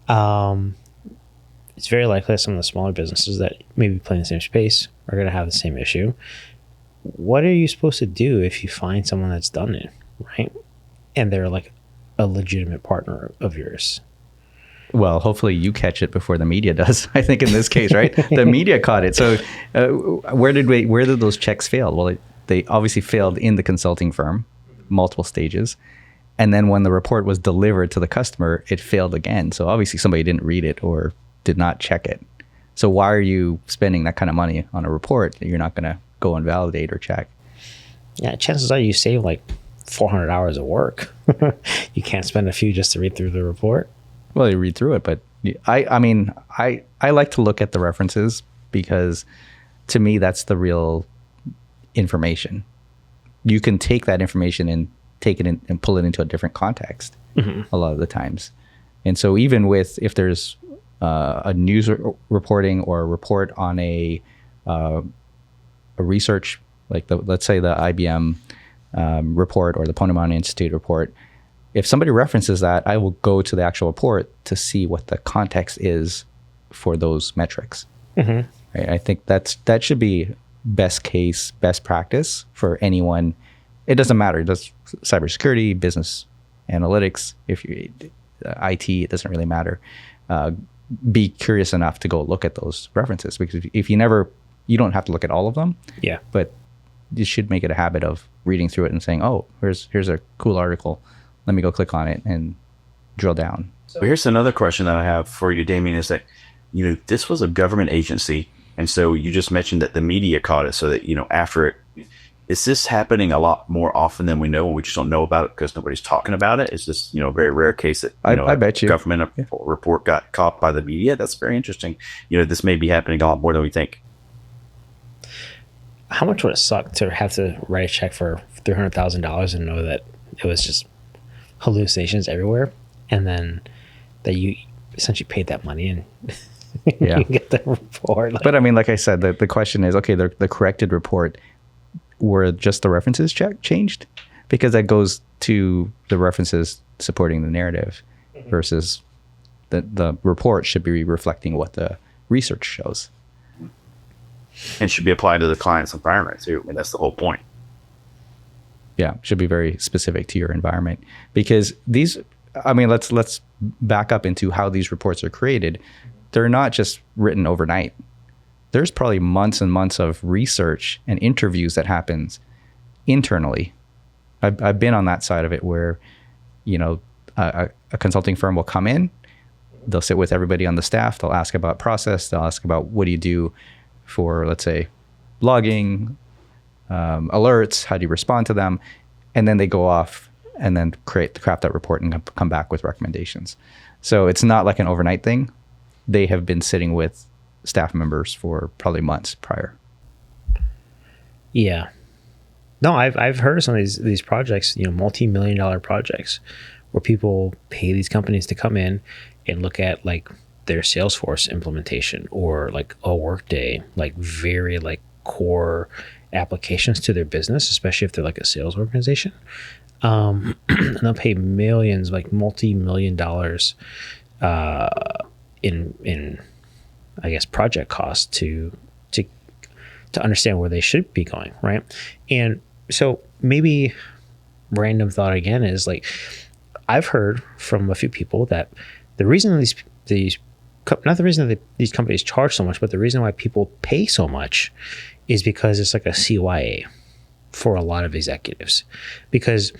it's very likely that some of the smaller businesses that maybe play in the same space are going to have the same issue. What are you supposed to do if you find someone that's done it, right? And they're like a legitimate partner of yours? Well, hopefully you catch it before the media does. I think in this case, right? The media caught it. So where did those checks fail? Well, they obviously failed in the consulting firm, multiple stages. And then when the report was delivered to the customer, it failed again. So obviously somebody didn't read it or did not check it. So why are you spending that kind of money on a report that you're not going to go and validate or check? Yeah, chances are you save like 400 hours of work. You can't spend a few just to read through the report. Well, you read through it, but I like to look at the references because to me, that's the real information. You can take that information and take it in and pull it into a different context a lot of the times. And so even if there's a news reporting or a report on a research, like let's say the IBM report or the Ponemon Institute report, if somebody references that, I will go to the actual report to see what the context is for those metrics. Right? I think that should be best case, best practice for anyone. It doesn't matter. It does cybersecurity, business analytics, if you IT, it doesn't really matter. Be curious enough to go look at those references, because if you don't have to look at all of them. Yeah. But you should make it a habit of reading through it and saying, oh, here's a cool article. Let me go click on it and drill down. So here's another question that I have for you, Damian, is that, this was a government agency. And so you just mentioned that the media caught it, so that, after it, is this happening a lot more often than we know, and we just don't know about it because nobody's talking about it? Is this, a very rare case that, I bet you government report got caught by the media? That's very interesting. This may be happening a lot more than we think. How much would it suck to have to write a check for $300,000 and know that it was just hallucinations everywhere, and then that you essentially paid that money and you get the report? But like I said, the question is, okay, the corrected report, were just the references changed? Because that goes to the references supporting the narrative versus the report should be reflecting what the research shows. And should be applied to the client's environment too. That's the whole point. Yeah, should be very specific to your environment, because these, let's back up into how these reports are created. They're not just written overnight. There's probably months and months of research and interviews that happens internally. I've been on that side of it where, a consulting firm will come in, they'll sit with everybody on the staff, they'll ask about process, they'll ask about what do you do for, let's say, logging, alerts, how do you respond to them? And then they go off and then craft that report and come back with recommendations. So it's not like an overnight thing. They have been sitting with staff members for probably months prior. Yeah. No, I've heard of some of these projects, multi-million-dollar projects where people pay these companies to come in and look at like their Salesforce implementation or like a Workday, like very like core applications to their business, especially if they're like a sales organization. And they'll pay millions, like multi-million dollars in I guess project costs to understand where they should be going, right? And so maybe random thought again is like, I've heard from a few people that the reason these not the reason that these companies charge so much, but the reason why people pay so much is because it's like a CYA for a lot of executives. Because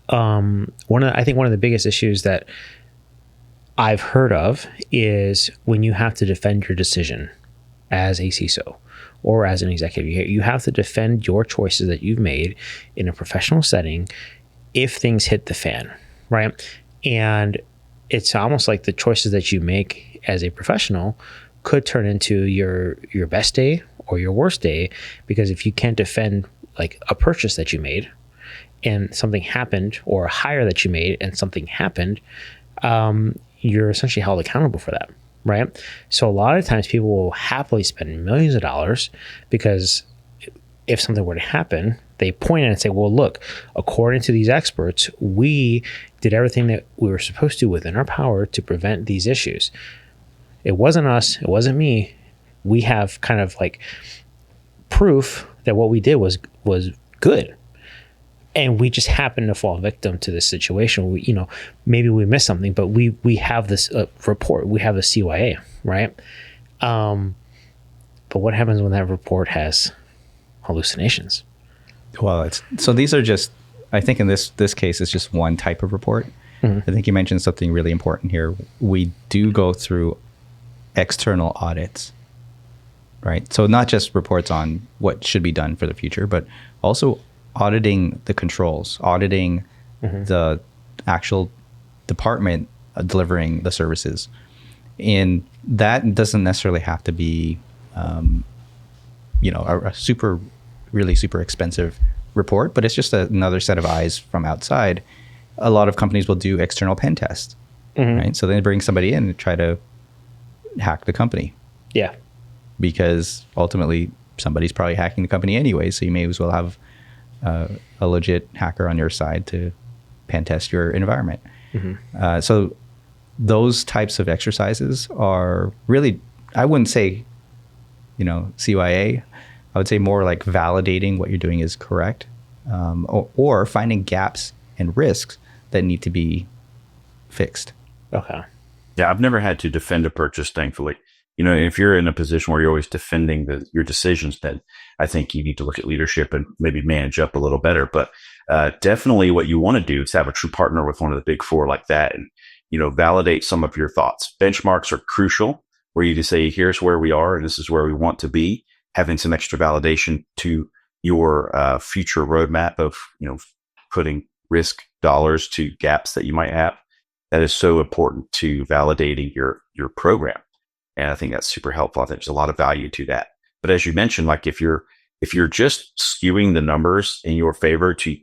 I think one of the biggest issues that I've heard of is when you have to defend your decision as a CISO or as an executive. You have to defend your choices that you've made in a professional setting if things hit the fan, right? And it's almost like the choices that you make as a professional could turn into your best day or your worst day, because if you can't defend like a purchase that you made and something happened, or a hire that you made and something happened, you're essentially held accountable for that, right? So a lot of times people will happily spend millions of dollars because if something were to happen, they point at it and say, well, look, according to these experts, we did everything that we were supposed to within our power to prevent these issues. It wasn't us. It wasn't me. We have kind of like proof that what we did was good. And we just happen to fall victim to this situation. We, maybe we missed something, but we have this report. We have the CYA, right? But what happens when that report has hallucinations? Well, so these are just, I think in this case, it's just one type of report. Mm-hmm. I think you mentioned something really important here. We do go through external audits, right? So not just reports on what should be done for the future, but also auditing the controls, auditing the actual department delivering the services. And that doesn't necessarily have to be, a really super expensive report, but it's just another set of eyes from outside. A lot of companies will do external pen tests, right? So they bring somebody in and try to hack the company. Yeah. Because ultimately somebody's probably hacking the company anyway, so you may as well have a legit hacker on your side to pen test your environment. So those types of exercises are really, I wouldn't say, CYA. I would say more like validating what you're doing is correct, or finding gaps and risks that need to be fixed. Okay. Yeah, I've never had to defend a purchase, thankfully. If you're in a position where you're always defending your decisions, then I think you need to look at leadership and maybe manage up a little better. But definitely what you want to do is have a true partner with one of the big four like that and, validate some of your thoughts. Benchmarks are crucial, where you just say, here's where we are and this is where we want to be. Having some extra validation to your future roadmap of, putting risk dollars to gaps that you might have. That is so important to validating your program. And I think that's super helpful. I think there's a lot of value to that. But as you mentioned, like if you're just skewing the numbers in your favor to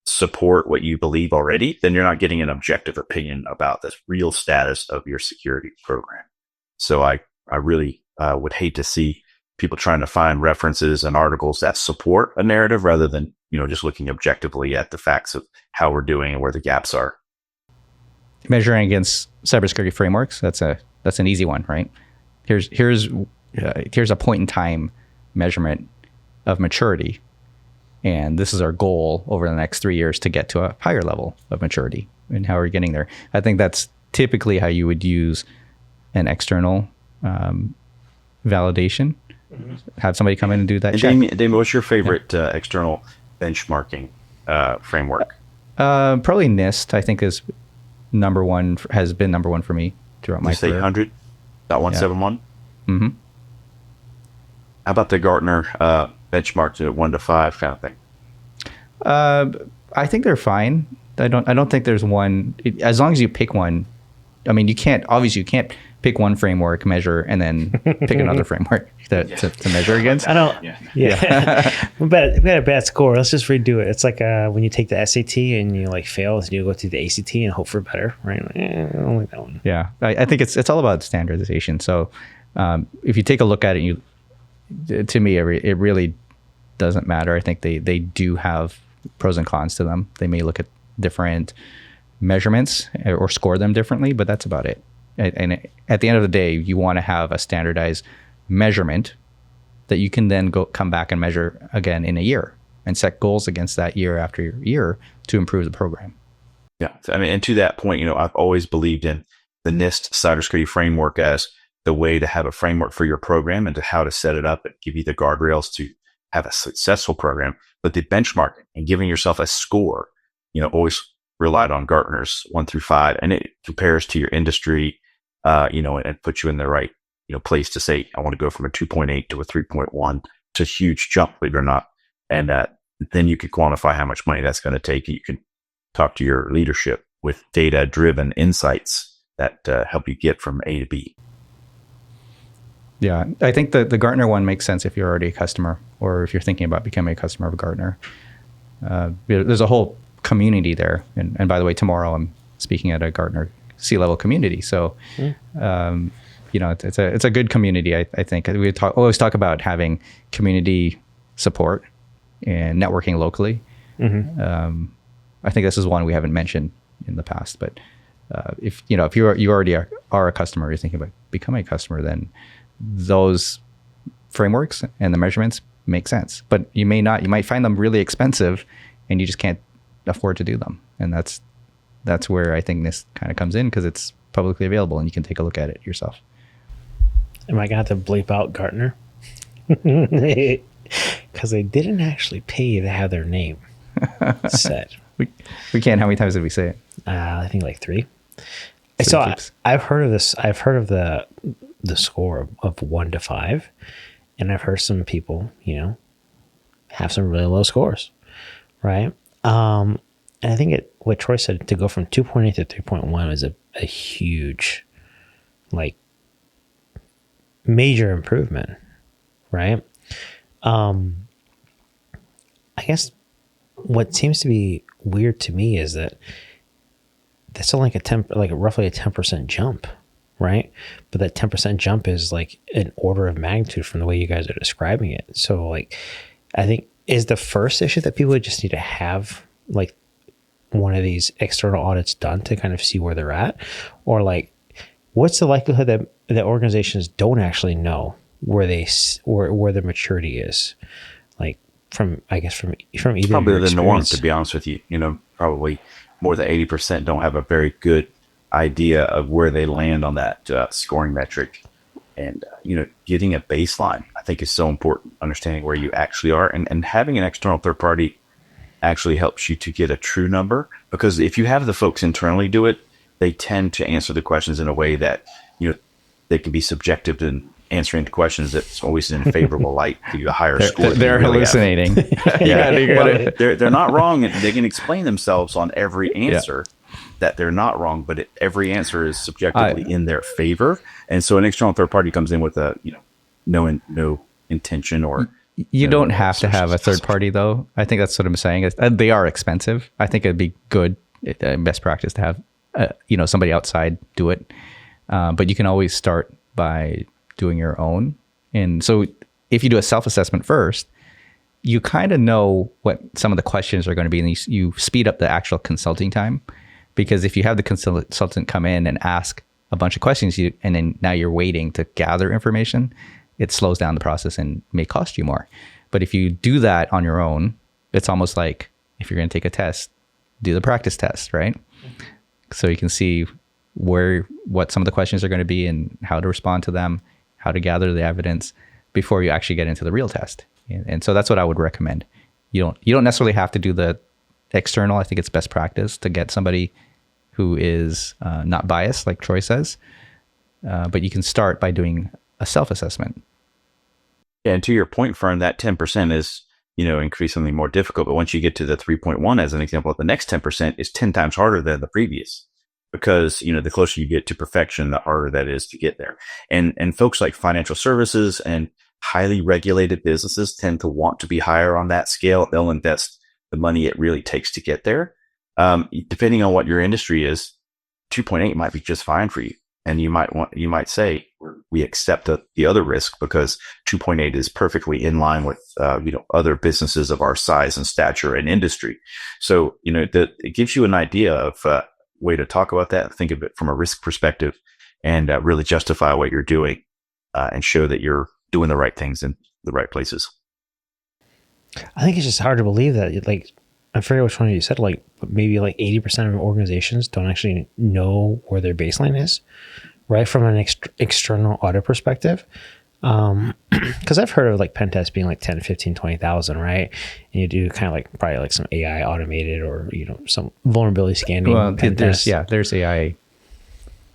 support what you believe already, then you're not getting an objective opinion about the real status of your security program. So I really would hate to see people trying to find references and articles that support a narrative rather than, just looking objectively at the facts of how we're doing and where the gaps are. Measuring against cybersecurity frameworks, that's an easy one, right? Here's a point in time measurement of maturity, and this is our goal over the next 3 years to get to a higher level of maturity. And how are we getting there? I think that's typically how you would use an external validation. Have somebody come in and do that. And Damian, what's your favorite external benchmarking framework? Probably NIST. I think is number one. Has been number one for me throughout my career. 800.171. Mm-hmm. How about the Gartner benchmark to 1 to 5 kind of thing? I think they're fine. I don't think there's one. As long as you pick one. I mean, you can't pick one framework, measure, and then pick another framework to measure against. I don't. Yeah. we had a bad score. Let's just redo it. It's like when you take the SAT and you like fail, and you go through the ACT and hope for better, right? Like, I don't like that one. Yeah, I think it's all about standardization. So if you take a look at it, to me, it really doesn't matter. I think they do have pros and cons to them. They may look at different measurements or score them differently, but that's about it. And at the end of the day, you want to have a standardized measurement that you can then come back and measure again in a year and set goals against that year after year to improve the program. Yeah. I mean, and to that point, I've always believed in the NIST cybersecurity framework as the way to have a framework for your program and to how to set it up and give you the guardrails to have a successful program. But the benchmarking and giving yourself a score, always relied on Gartner's 1 through 5, and it compares to your industry, and puts you in the right, place to say, I want to go from a 2.8 to a 3.1. It's a huge jump, believe it or not. And then you can quantify how much money that's going to take. You can talk to your leadership with data-driven insights that help you get from A to B. Yeah, I think the Gartner one makes sense if you're already a customer or if you're thinking about becoming a customer of Gartner. There's a whole community there. And by the way, tomorrow I'm speaking at a Gartner C-level community. So, it's a good community. I think we always talk about having community support and networking locally. Mm-hmm. I think this is one we haven't mentioned in the past, but if you already are a customer, you're thinking about becoming a customer, then those frameworks and the measurements make sense. But you might find them really expensive and you just can't afford to do them. And that's where I think this kind of comes in, because it's publicly available and you can take a look at it yourself. Am I going to have to bleep out Gartner? Because they didn't actually pay you to have their name said. We can't. How many times did we say it? I think like 3. So I've heard of this. I've heard of the score of 1 to 5. And I've heard some people, have some really low scores, right? And I think what Troy said, to go from 2.8 to 3.1 is a huge, major improvement, right? I guess what seems to be weird to me is that that's only roughly a 10% jump, right? But that 10% jump is like an order of magnitude from the way you guys are describing it. So I think is the first issue that people would just need to have one of these external audits done to kind of see where they're at, or what's the likelihood that organizations don't actually know where the maturity is, from either probably your the norm, to be honest with you. Probably more than 80% don't have a very good idea of where they land on that scoring metric. And getting a baseline, I think, is so important. Understanding where you actually are, and having an external third party actually helps you to get a true number. Because if you have the folks internally do it, they tend to answer the questions in a way that they can be subjective in answering the questions that's always in a favorable light to you a higher score. They're really hallucinating. They're not wrong, and they can explain themselves on every answer. That they're not wrong, but every answer is subjectively in their favor. And so an external third party comes in with no intention, or you don't have to have a third party, though. I think that's what I'm saying. They are expensive. I think it'd be good, best practice, to have somebody outside do it. But you can always start by doing your own. And so if you do a self-assessment first, you kind of know what some of the questions are going to be, and you speed up the actual consulting time. Because if you have the consultant come in and ask a bunch of questions, and then now you're waiting to gather information, it slows down the process and may cost you more. But if you do that on your own, it's almost like if you're going to take a test, do the practice test, right? So you can see what some of the questions are going to be and how to respond to them, how to gather the evidence before you actually get into the real test. And so that's what I would recommend. You don't necessarily have to do the external. I think it's best practice to get somebody who is not biased, like Troy says, but you can start by doing a self-assessment. Yeah, and to your point, Fern, that 10% is increasingly more difficult. But once you get to the 3.1, as an example, the next 10% is 10 times harder than the previous. because, the closer you get to perfection, the harder that is to get there. And folks like financial services and highly regulated businesses tend to want to be higher on that scale. They'll invest the money it really takes to get there. Depending on what your industry is, 2.8 might be just fine for you. And you might say, we accept the other risk because 2.8 is perfectly in line with, other businesses of our size and stature and industry. So, it gives you an idea of way to talk about that, think of it from a risk perspective, and really justify what you're doing and show that you're doing the right things in the right places. I think it's just hard to believe that, like, I forget which one you said, like maybe like 80% of organizations don't actually know where their baseline is, right? From an external audit perspective. Because I've heard of like pen tests being like 10, 15, 20,000, right? And you do kind of like probably like some AI automated or, some vulnerability scanning. Well, there's AI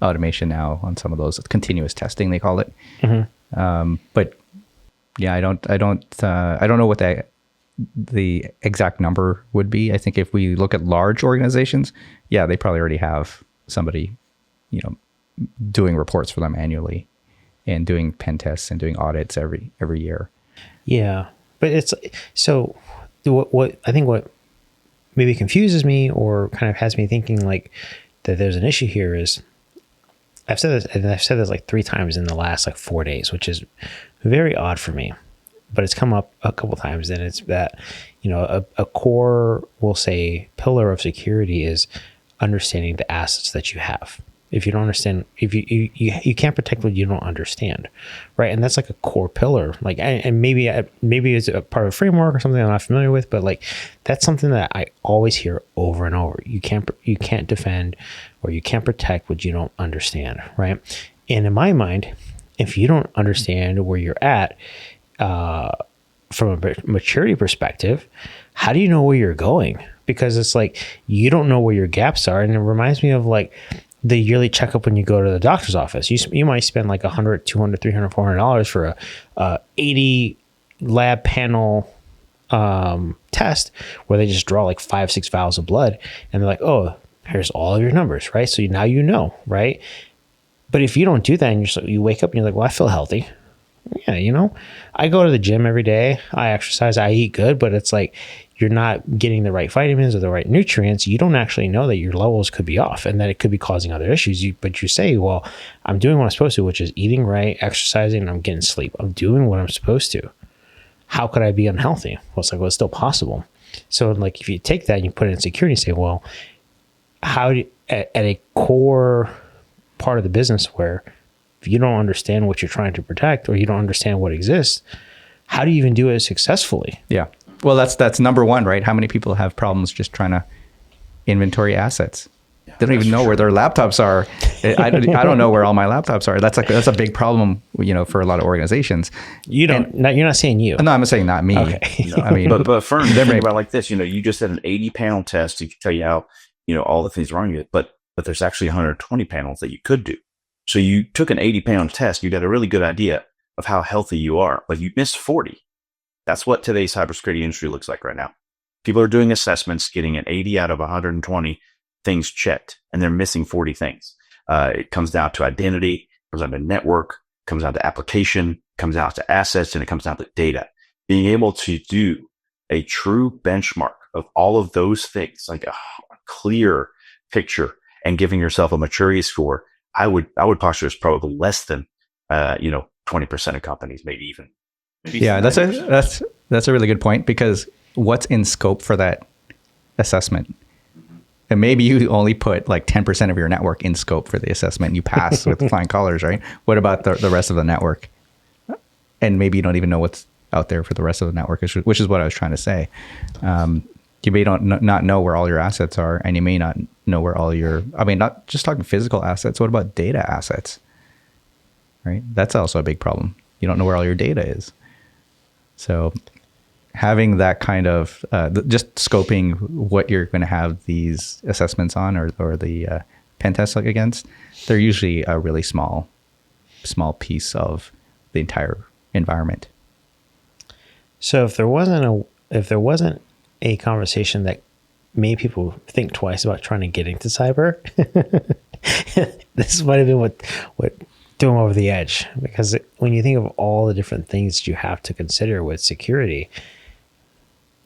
automation now on some of those. It's continuous testing, they call it. Mm-hmm. But yeah, I don't know what the exact number would be. I think if we look at large organizations, yeah, they probably already have somebody, doing reports for them annually and doing pen tests and doing audits every year. Yeah. But it's so what I think what maybe confuses me or kind of has me thinking like that there's an issue here is I've said this like 3 times in the last like 4 days, which is very odd for me. But it's come up a couple times, and it's that, a core, we'll say, pillar of security is understanding the assets that you have. If you don't understand, if you can't protect what you don't understand, right? And that's like a core pillar. Like, and maybe it's a part of a framework or something I'm not familiar with, but like that's something that I always hear over and over. You can't defend or you can't protect what you don't understand, right? And in my mind, if you don't understand where you're at, from a maturity perspective, how do you know where you're going? Because it's like, you don't know where your gaps are. And it reminds me of like the yearly checkup when you go to the doctor's office. You might spend like $100, $200, $300, $400 for a 80 lab panel test where they just draw like 5-6 vials of blood and they're like, oh, here's all of your numbers, right? So now you know, right? But if you don't do that and you wake up and you're like, well, I feel healthy. Yeah, I go to the gym every day. I exercise. I eat good, but it's like you're not getting the right vitamins or the right nutrients. You don't actually know that your levels could be off and that it could be causing other issues. But you say, well, I'm doing what I'm supposed to, which is eating right, exercising, and I'm getting sleep. I'm doing what I'm supposed to. How could I be unhealthy? Well, it's like, well, it's still possible. So like if you take that and you put it in security and say, well, how do at a core part of the business where if you don't understand what you're trying to protect or you don't understand what exists, how do you even do it successfully? Yeah. Well, that's number one, right? How many people have problems just trying to inventory assets? Yeah, they don't even know where their laptops are. I don't know where all my laptops are. That's a big problem, for a lot of organizations. You're not saying you. No, I'm saying not me. Okay. No, I mean, but Fern, think about it like this. You just had an 80 panel test to tell you how, all the things wrong with it, but there's actually 120 panels that you could do. So you took an 80 panel test, you got a really good idea of how healthy you are, but you missed 40. That's what today's cybersecurity industry looks like right now. People are doing assessments, getting an 80 out of 120 things checked, and they're missing 40 things. It comes down to identity, comes down to network, comes down to application, comes down to assets, and it comes down to data. Being able to do a true benchmark of all of those things, like a clear picture, and giving yourself a maturity score, I would posture it's probably less than 20% of companies, maybe even. Yeah, that's a really good point, because what's in scope for that assessment? And maybe you only put like 10% of your network in scope for the assessment and you pass with flying colors, right? What about the rest of the network? And maybe you don't even know what's out there for the rest of the network, which is what I was trying to say. You may not know where all your assets are, and you may not know where all your, not just talking physical assets. What about data assets, right? That's also a big problem. You don't know where all your data is. So having that kind of, just scoping what you're going to have these assessments on or the pen tests against, they're usually a really small piece of the entire environment. So if there wasn't a conversation that made people think twice about trying to get into cyber, This might have been what threw him over the edge, because when you think of all the different things you have to consider with security,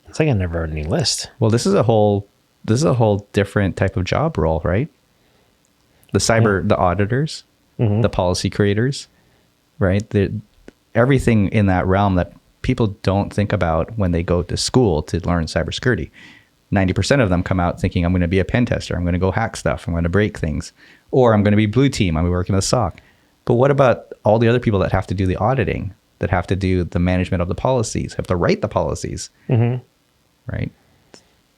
it's like a never-ending list. Well, this is a whole different type of job role, right? The auditors, the policy creators, right? Everything in that realm that people don't think about when they go to school to learn cybersecurity. 90% of them come out thinking, I'm going to be a pen tester. I'm going to go hack stuff. I'm going to break things. Or I'm going to be blue team. I'm going to work in the SOC. But what about all the other people that have to do the auditing, that have to do the management of the policies, have to write the policies, right?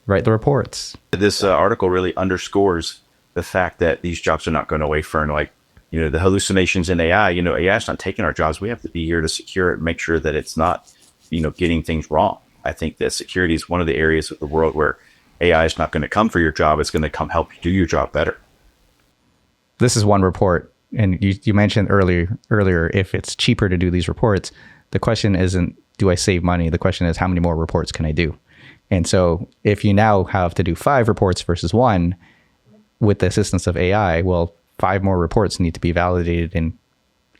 Write the reports. This article really underscores the fact that these jobs are not going away, Fern. Like, the hallucinations in AI, AI is not taking our jobs. We have to be here to secure it and make sure that it's not, getting things wrong. I think that security is one of the areas of the world where AI is not going to come for your job. It's going to come help you do your job better. This is one report. And you mentioned earlier, if it's cheaper to do these reports, the question isn't, do I save money? The question is, how many more reports can I do? And so if you now have to do 5 reports versus 1 with the assistance of AI, well, 5 more reports need to be validated and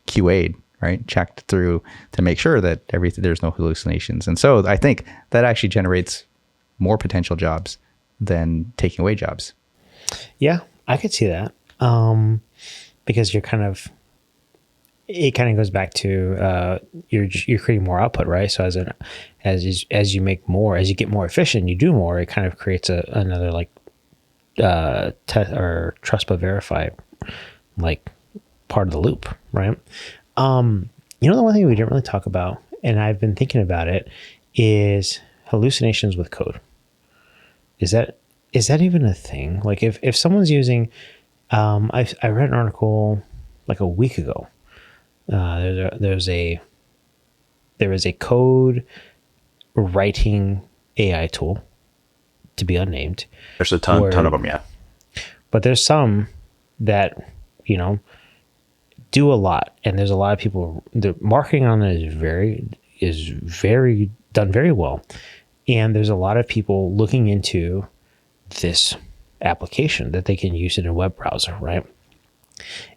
QA'd, right? Checked through to make sure that there's no hallucinations. And so I think that actually generates more potential jobs than taking away jobs. Yeah, I could see that. Because it kind of goes back to you're creating more output, right? So as you make more, as you get more efficient, you do more. It kind of creates another like trust but verify, like part of the loop, right? The one thing we didn't really talk about, and I've been thinking about it, is hallucinations with code. Is that even a thing? Like if someone's using, I read an article like a week ago. There is a code writing AI tool, to be unnamed. There's a ton of them, yeah. But there's some that do a lot, and there's a lot of people. The marketing on it is very done very well, and there's a lot of people looking into this application that they can use in a web browser, right?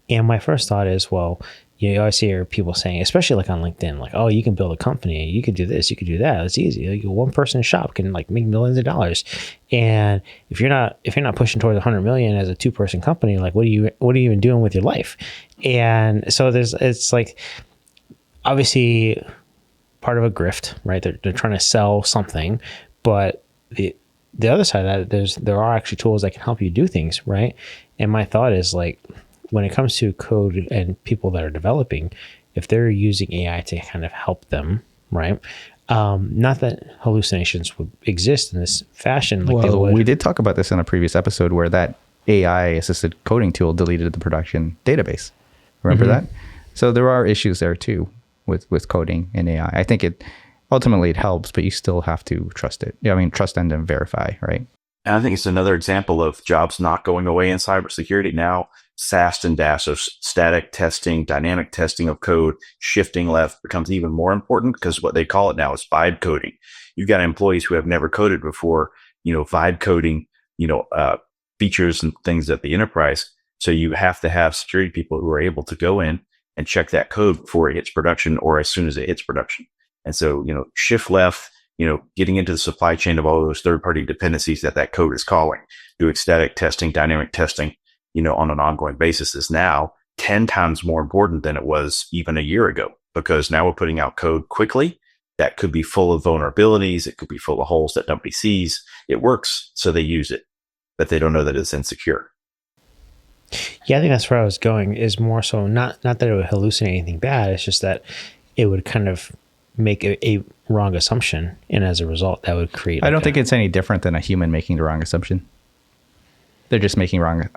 And my first thought is, well, you always hear people saying, especially like on LinkedIn, like, oh, you can build a company, you could do this, you could do that. It's easy. Like, one person shop can like make millions of dollars. And if you're not pushing towards 100 million as a 2-person company, like what are you even doing with your life? And so it's like, obviously part of a grift, right? They're trying to sell something, but the other side of that, there are actually tools that can help you do things, right? And my thought is, like, when it comes to code and people that are developing, if they're using AI to kind of help them, right? Not that hallucinations would exist in this fashion. Like we did talk about this in a previous episode where that AI assisted coding tool deleted the production database. Remember that? So there are issues there too with coding and AI. I think ultimately it helps, but you still have to trust it. Trust and then verify, right? And I think it's another example of jobs not going away in cybersecurity. Now, SAST and DAST, so static testing, dynamic testing of code, shifting left becomes even more important, because what they call it now is vibe coding. You've got employees who have never coded before, vibe coding, features and things at the enterprise. So you have to have security people who are able to go in and check that code before it hits production or as soon as it hits production. And so, shift left, getting into the supply chain of all those third-party dependencies that code is calling, doing static testing, dynamic testing, on an ongoing basis is now 10 times more important than it was even a year ago, because now we're putting out code quickly that could be full of vulnerabilities. It could be full of holes that nobody sees. It works, so they use it, but they don't know that it's insecure. Yeah, I think that's where I was going, is more so not that it would hallucinate anything bad. It's just that it would kind of make a wrong assumption, and as a result, that would create. I don't think it's any different than a human making the wrong assumption. They're just making wrong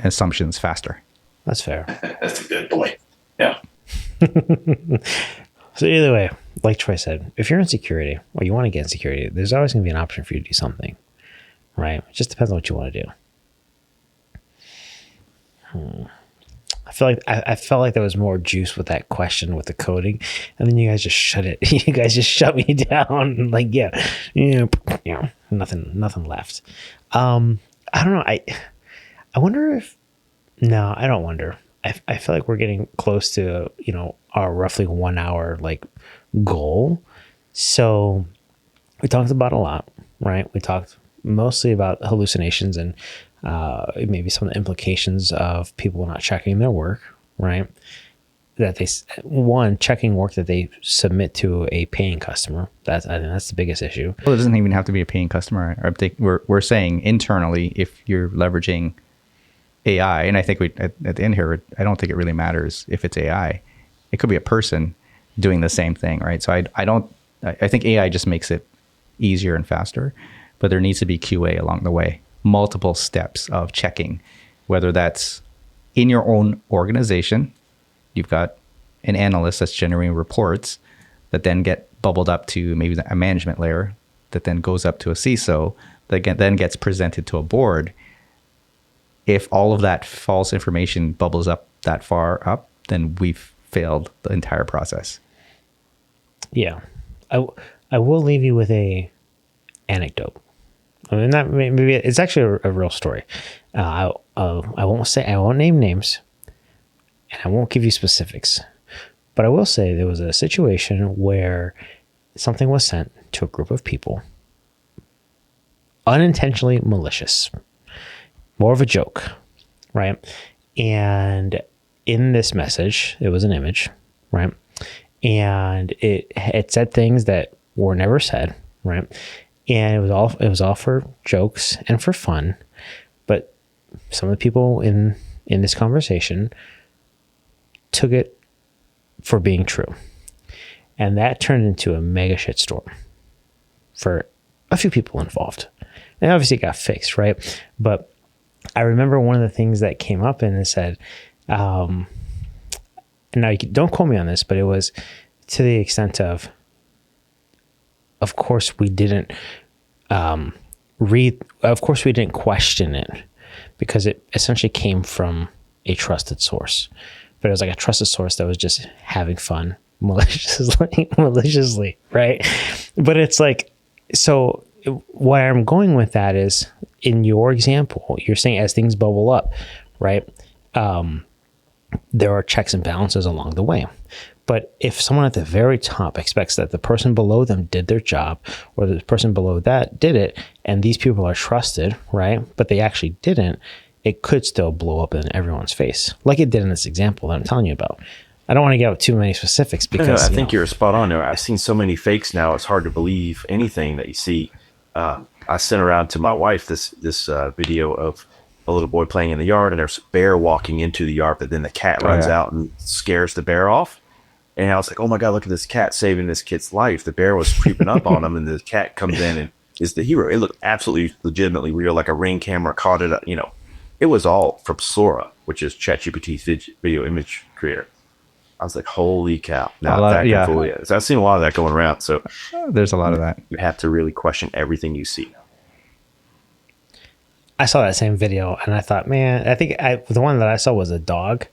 assumptions faster. That's fair. That's a good point. Yeah. So either way, like Troy said, if you're in security or you want to get in security, there's always going to be an option for you to do something, right? It just depends on what you want to do. I felt like there was more juice with that question with the coding, and then you guys just shut it. You guys just shut me down. Like, nothing left. I don't know. I wonder if No, I don't wonder. I feel like we're getting close to, our roughly 1 hour like goal. So we talked about a lot, right? We talked mostly about hallucinations and maybe some of the implications of people not checking their work, right? That checking work that they submit to a paying customer. I think that's the biggest issue. Well, it doesn't even have to be a paying customer. We're saying internally, if you're leveraging AI, and I think at the end here, I don't think it really matters if it's AI. It could be a person doing the same thing, right? So I think AI just makes it easier and faster, but there needs to be QA along the way. Multiple steps of checking, whether that's in your own organization. You've got an analyst that's generating reports that then get bubbled up to maybe a management layer that then goes up to a CISO that then gets presented to a board. If all of that false information bubbles up that far up, then we've failed the entire process. Yeah. I will leave you with a anecdote. I mean, maybe it's actually a real story. I won't name names, and I won't give you specifics, but I will say there was a situation where something was sent to a group of people, unintentionally malicious, more of a joke, right? And in this message, it was an image, right? And it said things that were never said, right? And it was all for jokes and for fun, but some of the people in this conversation took it for being true, and that turned into a mega shitstorm for a few people involved. And obviously, it got fixed, right? But I remember one of the things that came up, and it said, and now don't quote me on this, but it was to the extent of course we didn't of course we didn't question it because it essentially came from a trusted source, but it was like a trusted source that was just having fun maliciously, right? But it's like, so where I'm going with that is, in your example, you're saying as things bubble up, right? There are checks and balances along the way. But if someone at the very top expects that the person below them did their job, or the person below that did it, and these people are trusted, right? But they actually didn't, it could still blow up in everyone's face, like it did in this example that I'm telling you about. I don't want to get out too many specifics because I think you're spot on there. I've seen so many fakes now; it's hard to believe anything that you see. I sent around to my wife this video of a little boy playing in the yard, and there's a bear walking into the yard, but then the cat runs out and scares the bear off. And I was like, oh my God, look at this cat saving this kid's life. The bear was creeping up on him, and the cat comes in and is the hero. It looked absolutely legitimately real, like a Ring camera caught it. It was all from Sora, which is ChatGPT's video image creator. I was like, holy cow. Now I've seen a lot of that going around. So there's a lot of that. You have to really question everything you see. I saw that same video and I thought, man, I think the one that I saw was a dog.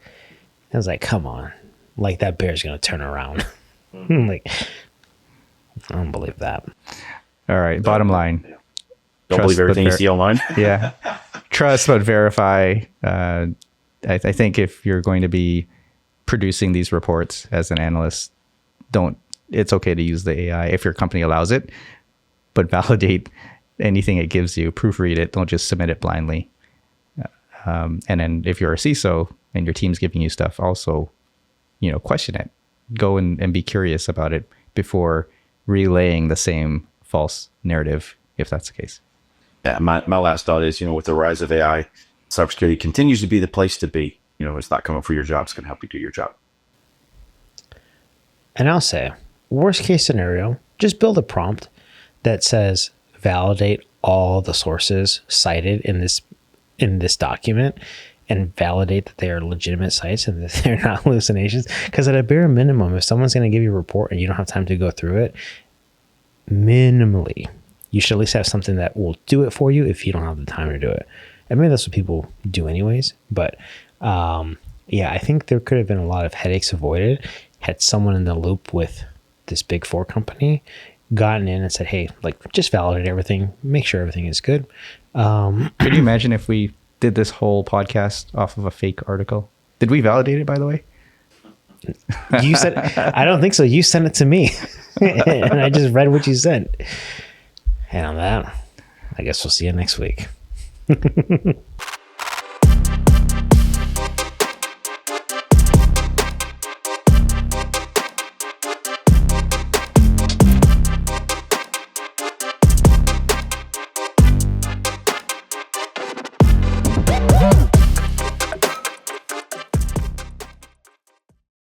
I was like, come on. Like, that bear's going to turn around. Like, I don't believe that. All right. Bottom line. Don't believe everything you see online. Yeah. Trust but verify. I think if you're going to be producing these reports as an analyst, it's okay to use the AI if your company allows it, but validate anything it gives you, proofread it. Don't just submit it blindly. And then if you're a CISO and your team's giving you stuff, also, question it. Go and be curious about it before relaying the same false narrative, if that's the case. Yeah, my last thought is, with the rise of AI, cybersecurity continues to be the place to be. It's not coming for your job. It's going to help you do your job. And I'll say, worst case scenario, just build a prompt that says, validate all the sources cited in this document, and validate that they are legitimate sites and that they're not hallucinations. Because at a bare minimum, if someone's going to give you a report and you don't have time to go through it, minimally, you should at least have something that will do it for you if you don't have the time to do it. I mean, that's what people do anyways. But I think there could have been a lot of headaches avoided had someone in the loop with this Big Four company gotten in and said, hey, just validate everything, make sure everything is good. Could you imagine if we did this whole podcast off of a fake article. Did we validate it, by the way? You said, I don't think so. You sent it to me and I just read what you sent. And on that, I guess we'll see you next week.